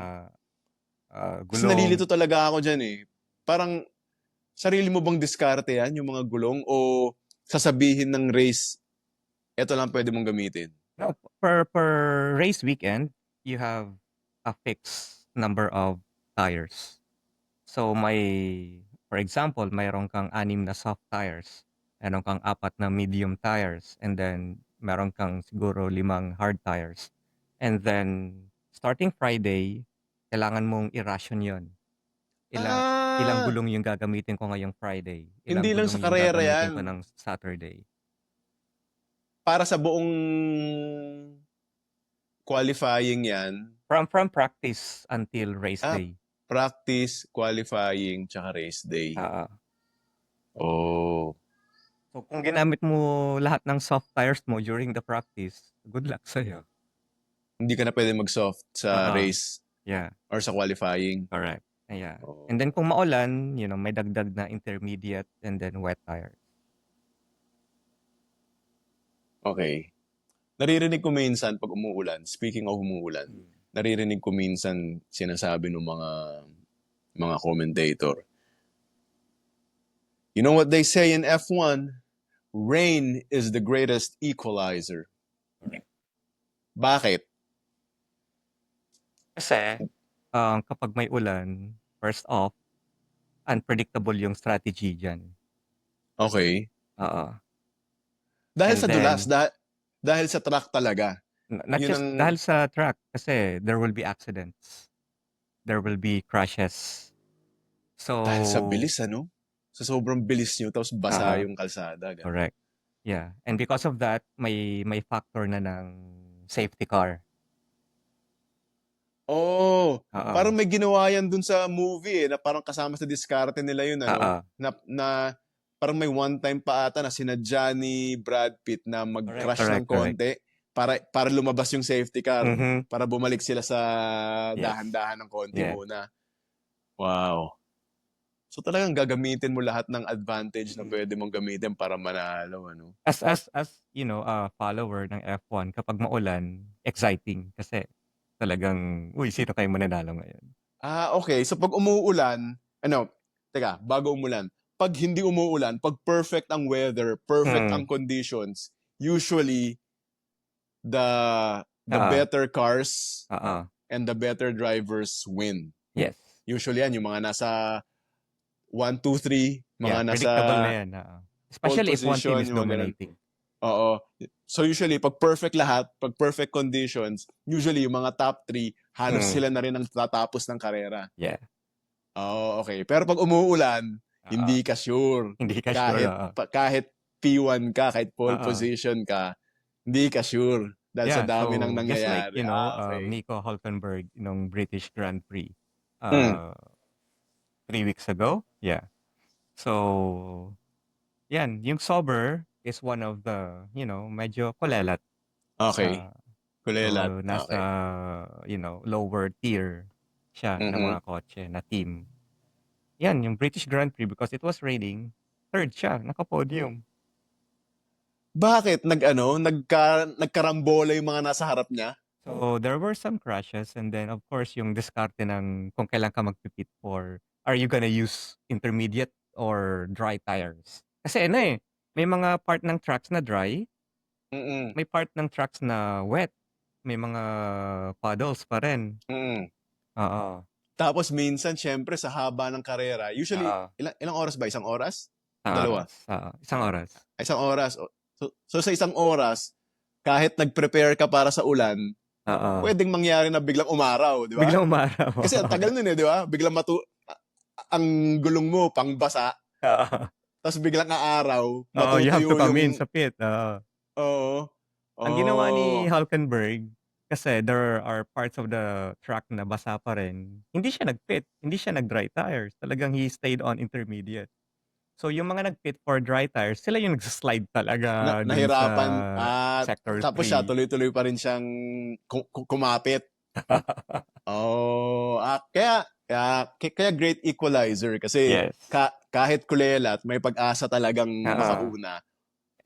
Kasi gulong. nalilito talaga ako dyan eh. Parang, sarili mo bang diskarte yan, yung mga gulong? O sasabihin ng race, eto lang pwede mong gamitin? No, per race weekend, you have a fixed number of tires. So for example, mayroon kang 6 na soft tires, meron kang 4 na medium tires, and then meron kang siguro 5 hard tires. And then starting Friday, kailangan mong i-ration 'yon. Ilang gulong yung gagamitin ko ngayong Friday, ilang Hindi lang gulong sa yung karera gagamitin yan. ko ng Saturday. Para sa buong qualifying yan. From practice until race day. Practice, qualifying, tsaka race day. So kung ginamit mo lahat ng soft tires mo during the practice, good luck sa'yo. Hindi ka na pwede mag-soft sa race. Yeah. Or sa qualifying. Correct. Yeah. And then kung maulan, may dagdag na intermediate and then wet tires. Okay. Naririnig ko minsan pag umuulan, speaking of umuulan, naririnig ko minsan sinasabi ng mga commentator. You know what they say in F1? Rain is the greatest equalizer. Bakit? Kasi kapag may ulan, first off, unpredictable yung strategy dyan. Okay. Dahil And sa dulas, dahil sa track talaga. Not just dahil sa track, kasi there will be accidents. There will be crashes. So, dahil sa bilis, ano? Sa sobrang bilis nyo, tapos basa yung kalsada. Ganun. Correct. Yeah. And because of that, may factor na ng safety car. Oh, parang Oo. may ginawa yan dun sa movie, na parang kasama sa diskarte nila yun Oo. na parang may one time pa ata na sinadya ni Brad Pitt na Correct, mag-crash ng correct, correct. konti para lumabas yung safety car, Mhm. para bumalik sila sa Yes. dahan-dahan ng konti Yeah. muna. Wow. So talagang gagamitin mo lahat ng advantage na pwede mong gamitin para manalo, ano? As follower ng F1 kapag maulan, exciting kasi talagang, "Uy, sino kayang mananalo ngayon?" Okay. So 'pag umuulan, teka, bago umulan, 'pag hindi umuulan, 'pag perfect ang weather, perfect ang Mm. conditions, usually the Oo. better cars Oo. and the better drivers win. Yes. Usually yan yung mga nasa 1, 2, 3, Yeah, mga nasa predictable na 'yan, oo. pole Especially if one team position, is yung mga gano'n. dominating. Oo. So usually 'pag perfect lahat, 'pag perfect conditions, usually yung mga top 3 halos Mm. sila na rin ang tatapos ng karera. Yeah. Okay. Pero 'pag umuulan, Oo. hindi ka sure. Hindi ka sure, oo. Kahit P1 ka, kahit pole Oo. position ka, hindi ka sure dahil sa Yeah, dami ng so just like, nangyayari. Okay. Nico Hulkenberg nung British Grand Prix, Hmm, 3 weeks ago? Yeah. So, 'yan, yung Sauber is one of the, medyo kulelat okey. sa Kulelat, nasa, okey. lower tier siya ng Mhm. mga kotse na team. 'Yan, yung British Grand Prix because it was raining, third siya, naka-podium. Bakit nagkarambola yung mga nasa harap niya? So, there were some crashes and then of course yung diskarte ng kung kailan ka magpi-pit for, are you gonna use intermediate or dry tires? Kasi may mga part ng tracks na dry, Mm, may part ng tracks na wet, may mga puddles pa rin. mm. Oo. Tapos minsan siyempre sa haba ng karera, usually Oo. ilang oras ba, isang oras? Isang Dalawa? oras, oo, isang oras. Isang oras. So sa isang oras, kahit nag-prepare ka para sa ulan, Oo. puwedeng mangyari na biglang umaraw, 'di ba? Biglang umaraw, Kasi ang tagal nun, 'di ba? Biglang ang gulong mo pangbasa, oo. ta's biglang aaraw, Oo, you have to matutuyo come in yung sa pit, oo. oo. Ang ginawa ni Oh, Hulkenberg, kasi there are parts of the track na basa pa rin, hindi siya nag-pit, hindi siya nag-dry tires, talagang he stayed on intermediate. So yung mga nag-pit for dry tires, sila yung nagsa-slide talaga dun sa nahirapan at sector tapos siya 3. tuloy-tuloy pa rin siyang kumapit. Kaya great equalizer kasi Yes. kahit kulelat may pag-asa talagang Oo, makauna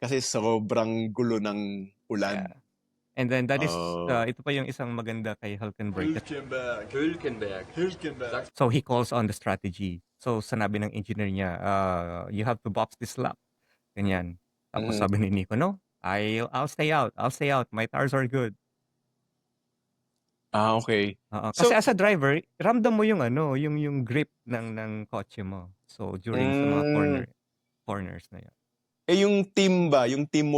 kasi sobrang gulo ng yeah. ulan. And then that is, Oh. ito pa yung isang maganda kay Hulkenberg. Hülkenberg. So he calls on the strategy. So sinabi ng engineer niya, you have to box this lap. Ganyan. Tapos Mm. sabi ni Nico, no, I'll stay out. I'll stay out. My tires are good. Okay. Oo. Kasi So as a driver, ramdam mo yung yung grip ng kotse mo. So during sa mga hmm, corners na yun. yung team ba, yung team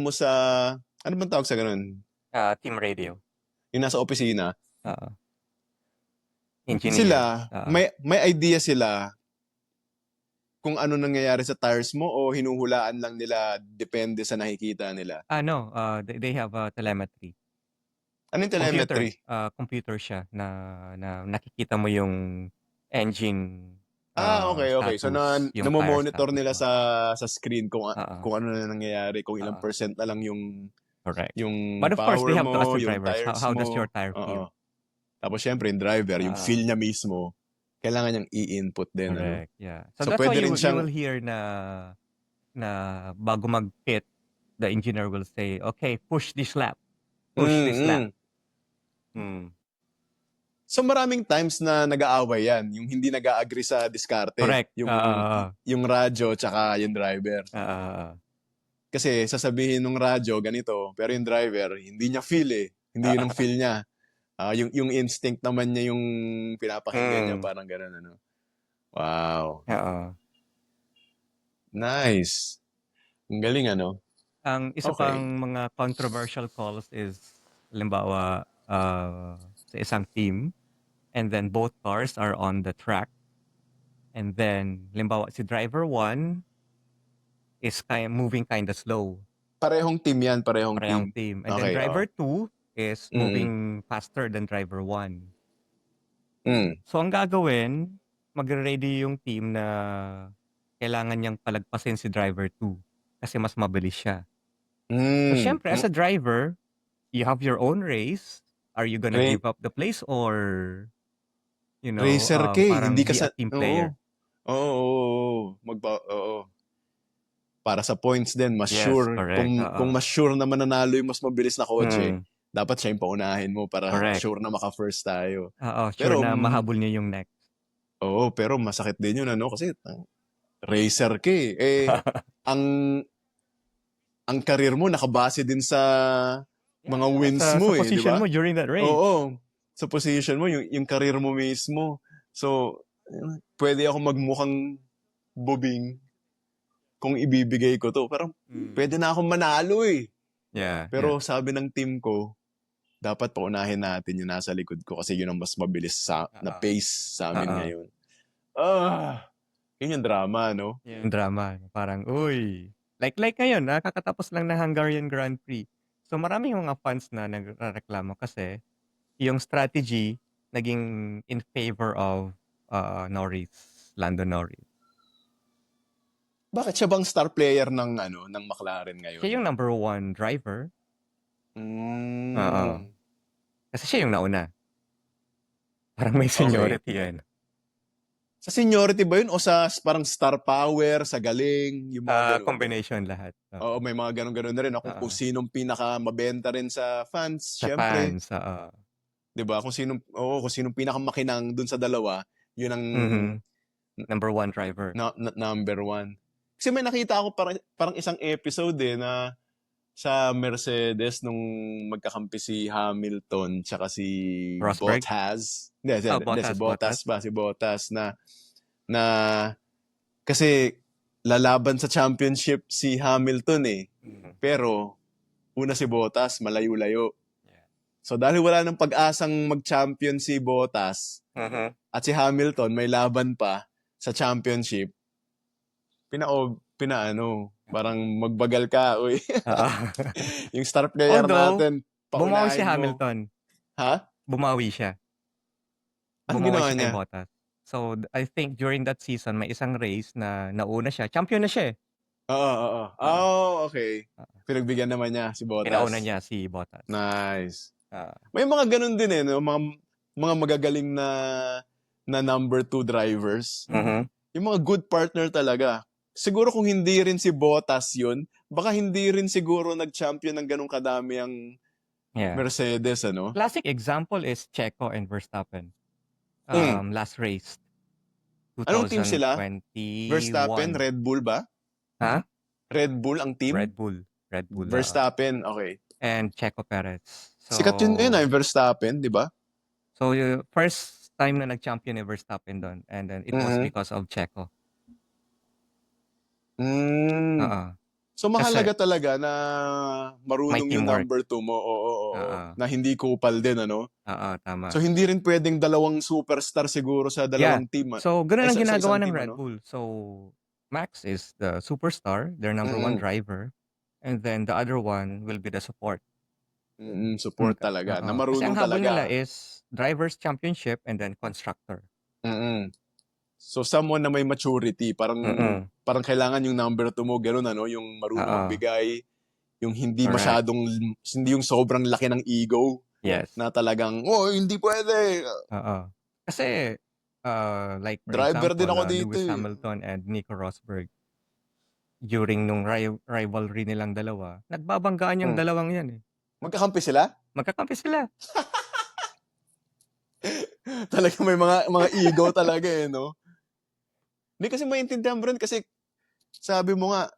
mo sa ano bang tawag sa gano'n? Team radio. Yung nasa opisina, Oo. Engineer. sila may idea sila kung ano nangyayari sa tires mo o hinuhulaan lang nila depende sa nakikita nila? They have a telemetry. Ano yung Computer. telemetry? Computer siya na nakikita mo yung engine Okay. So status, yung tire namo-monitor status nila mo. sa screen Oo. kung ano na nangyayari, kung ilang Oo. percent na lang yung Correct. yung But of course, they power have to ask mo, the yung drivers, tires how does your mo, tire oo. feel? Tapos siyempre yung driver, yung Oo. feel niya mismo, kailangan niyang i-input din, ano? Correct, yeah. So So that's why puwede you rin will you siyang will hear na bago mag-pit, the engineer will say, "Okay, push this lap. Push this lap." mm. Hmm. So maraming times na nag-aaway 'yan, yung hindi nag-a-agree sa diskarte, Correct. yung radyo tsaka yung driver. Oo. Kasi sasabihin nung radyo ganito, pero yung driver hindi niya feel, hindi yun ang feel niya. Yung instinct naman niya yung pinapakinggan niya, Hmm. parang gano'n, ano? Wow, Oo. nice. Ang galing, ano? Ang isa pang Okay. mga controversial calls is, halimbawa, sa isang team, and then both cars are on the track, and then halimbawa si driver 1 is moving kinda slow. Parehong team yan, parehong Parehong team. team. And then Okay, driver 2 is Mm. moving faster than driver 1. Mm. So, ang gagawin, magre-ready yung team na kailangan niyang palagpasin si driver 2 kasi mas mabilis siya. So, syempre, as a driver, you have your own race. Are you gonna Ra- give up the place or, Racer ka parang hindi ka be a sa... team Oo. player? Oo. Oo. Para sa points din, mas Yes, sure. correct. Kung mas sure na mananalo yung mas mabilis na kotse, Mm, dapat siya yung paunahin mo para correct. sure na maka-first tayo. Sure Pero, na mahabol niya yung next. pero masakit din yun, ano? Kasi racer ka ang career mo nakabase din sa mga wins Sa mo di position ba? mo during that race. Oo. Sa position mo, yung career mo mismo. So, pwede ako magmukhang bubing kung ibibigay ko to. Parang, pwede na akong manalo Yeah. Pero sabi ng team ko, dapat paunahin natin yung nasa likod ko kasi yun ang mas mabilis na pace sa amin ngayon. Yun yung drama, no? Yung drama. Parang, uy. Like ngayon, kakatapos lang ng Hungarian Grand Prix. So, maraming mga fans na nagreklamo kasi yung strategy naging in favor of Lando Norris. Bakit siya bang star player ng McLaren ngayon? Siya yung number 1 driver. Kasi siya yung nauna. Parang may seniority yan. Sa seniority ba yun o sa parang star power, sa galing, yung mga ganun? Combination lahat. Oo, may mga ganun-ganun na rin. Kung sinong pinaka mabenta rin sa fans, Sa syempre. fans, 'Di ba? Kung sinong pinaka makinang dun sa dalawa, yun ang number 1 driver. number 1. Kasi may nakita ako parang isang episode na sa Mercedes nung magkakampi si Hamilton tsaka si Rosberg? Bottas. Si Bottas na kasi lalaban sa championship si Hamilton Pero una si Bottas, malayo-layo. So dahil wala nang pag-asang mag-champion si Bottas at si Hamilton may laban pa sa championship, parang magbagal ka, uy. Yung star player natin, paunahin bumawi si mo. Hamilton. Ha? Bumawi siya. Anong ginawa Bumawi siya niya? kay Bottas. So, I think during that season, may isang race na nauna siya. Champion na siya Oo. Okay. Pinagbigyan naman niya si Bottas. Pinauna niya si Bottas. Nice. May mga ganun din no? Mga magagaling na number 2 drivers. Yung mga good partner talaga. Siguro kung hindi rin si Bottas yun, baka hindi rin siguro nag-champion ng ganung kadami ang Mercedes, ano? Classic example is Checo and Verstappen. Last race. 2021. Anong team sila? Verstappen, Red Bull ba? Ha? Red Bull ang team? Red Bull. Verstappen, okay. And Checo Perez. So, sikat yun Verstappen, di ba? So, yung first time na nag-champion ni Verstappen doon. And then, it was because of Checo. So, mahalaga talaga na marunong yung teamwork. number 2 mo. Oo. Na hindi kupal din, ano? Tama. So, hindi rin pwedeng dalawang superstar siguro sa dalawang team. So, ganun ang Sa ginagawa isang ng team, Red ano? Bull. So, Max is the superstar, their number 1 driver. And then, the other one will be the support. Support talaga. Na Kasi marunong ang habol talaga. nila is Drivers' Championship and then Constructor. So, someone na may maturity. Parang kailangan yung number 2 mo, gano'n, ano? Yung marunong magbigay. Yung hindi masyadong, hindi yung sobrang laki ng ego. Yes. Na talagang, hindi pwede. Kasi, like for Driver example, din ako dito Lewis Hamilton and Nico Rosberg, during nung rivalry nilang dalawa, nagbabanggaan yung dalawang yan Magkakampi sila? Magkakampi sila. Talaga may mga ego talaga no? Hindi kasi maintindihan mo rin kasi sabi mo nga,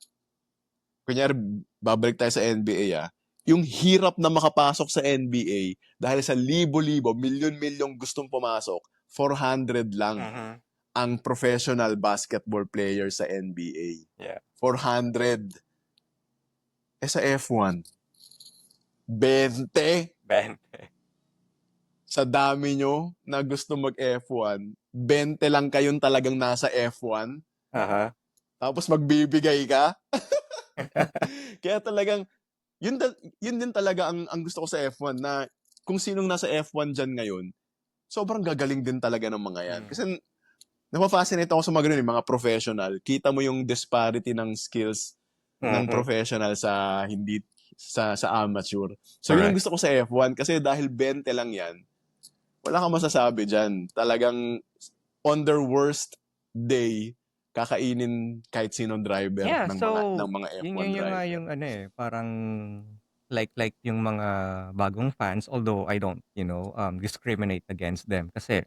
kunyari babalik tayo sa NBA yung hirap na makapasok sa NBA dahil sa libo-libo, milyon-milyong gustong pumasok, 400 lang ang professional basketball player sa NBA. 400. Sa F1, 20. Sa dami nyo na gusto mag-F1, 20 lang kayong talagang nasa F1. Tapos magbibigay ka. Kaya talagang yun din talaga ang gusto ko sa F1 na kung sinong nasa F1 diyan ngayon, sobrang gagaling din talaga ng mga yan. Mm. Kasi napafascinate ako sa mga ganun, mga professional. Kita mo yung disparity ng skills ng Mhm. professional sa hindi sa amateur. So yun ang Correct. gusto ko sa F1 kasi dahil 20 lang yan, wala kang masasabi dyan. Talagang on their worst day, kakainin kahit sinong driver Yeah, ng so mga yun F1 yun yung nga driver. yung ano eh, parang like yung mga bagong fans, although I don't, discriminate against them kasi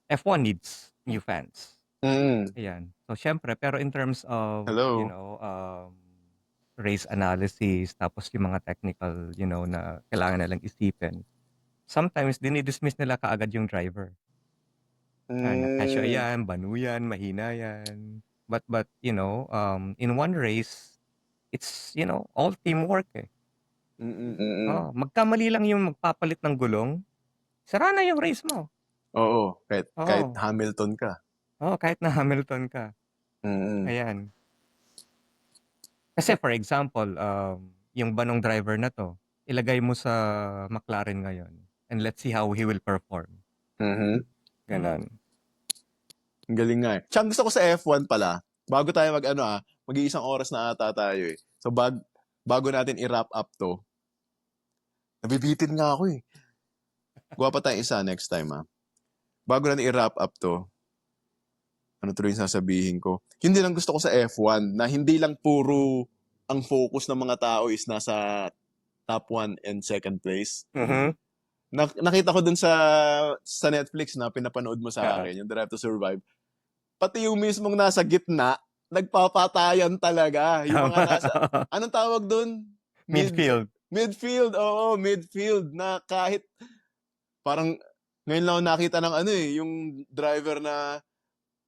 F1 needs new fans. Mm. Ayan. So syempre, pero in terms of, Hello. race analysis, tapos yung mga technical, na kailangan nilang isipin, sometimes dinidismiss nila kaagad yung driver. Na kesyo Mm. yan, banu yan, mahina yan. But in one race, it's, all teamwork eh. Mm, mm. Oh, magkamali lang yung magpapalit ng gulong, sira na yung race mo. Oo, kahit Oo. Hamilton ka. Oo, kahit na Hamilton ka. Mm. Ayan. Kasi for example, yung banong driver na to, ilagay mo sa McLaren ngayon and let's see how he will perform. Mhm. Ganon. Ang galing nga eh. Tsaka gusto ko sa F1 pala, bago tayo mag-iisang oras na ata tayo eh. So bago natin i-wrap up to, nabibitin nga ako eh. Gawa pa tayong isa next time Bago natin i-wrap up to, ano tuloy yung sasabihin ko? Yun din ang gusto ko sa F1, na hindi lang puro ang focus ng mga tao is nasa top 1 and second place. Mhm. Nakita ko dun sa Netflix na pinapanood mo sa Oo. akin, yung Drive to Survive. Pati yung mismong nasa gitna, nagpapatayan talaga. Yung mga Tama. nasa, anong tawag dun? Midfield. Midfield, oo, midfield. Na kahit, parang, ngayon lang ako nakita ng yung driver na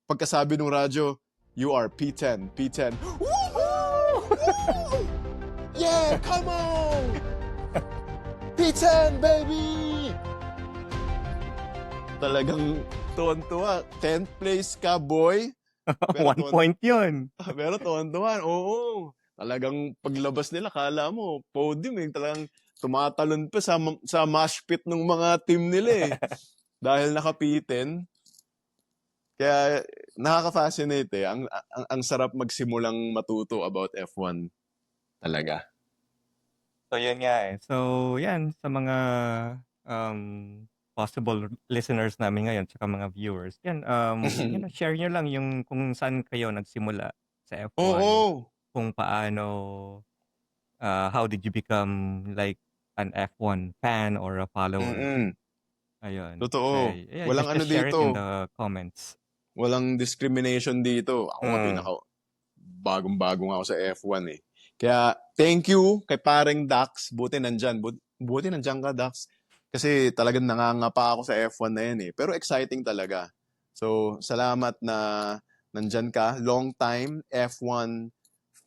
pagkasabi ng radyo, you are P10, P10. Woohoo! Woo! Yeah, come on! P10, baby! Talagang tuwan-tuwa. 10th place ka, boy. Pero 1 point yun. Pero tuwan-tuwa, oo. Talagang paglabas nila, kala mo, podium eh. Talagang tumatalon pa sa mosh pit ng mga team nila eh. Dahil nakapitin. Kaya nakaka-fascinate eh. Ang sarap magsimulang matuto about F1 talaga. So yun nga eh. So yan, sa mga possible listeners namin ngayon tsaka mga viewers, yan, share nyo lang yung kung saan kayo nagsimula sa F1, Oo. kung paano, how did you become like an F1 fan or a follower? Mm-mm. Ayun. Totoo. Yeah, Walang just share it in dito. the comments. Walang discrimination dito. Ako nga bagong-bago nga ako sa F1 eh. Kaya thank you kay paring Dax. Buti nandyan. Buti nandyan ka, Dax. Kasi talagang nangangapa ako sa F1 na yan eh. Pero exciting talaga. So, salamat na nandyan ka. Long time F1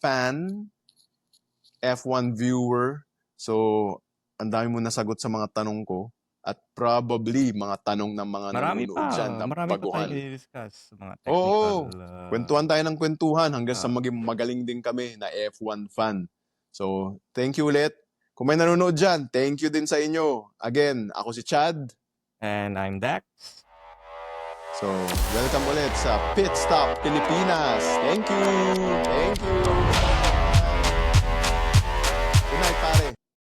fan, F1 viewer. So, ang dami mo nasagot sa mga tanong ko. At probably mga tanong ng mga nanonood dyan na Marami pa baguhan. tayong i-discuss, mga Oo. technical, Kwentuhan tayo ng kwentuhan hanggang sa ah. maging magaling din kami na F1 fan. So, thank you ulit. Kung may nanonood dyan, thank you din sa inyo. Again, ako si Chad. And I'm Dax. So, welcome ulit sa Pit Stop Pilipinas. Thank you. Thank you.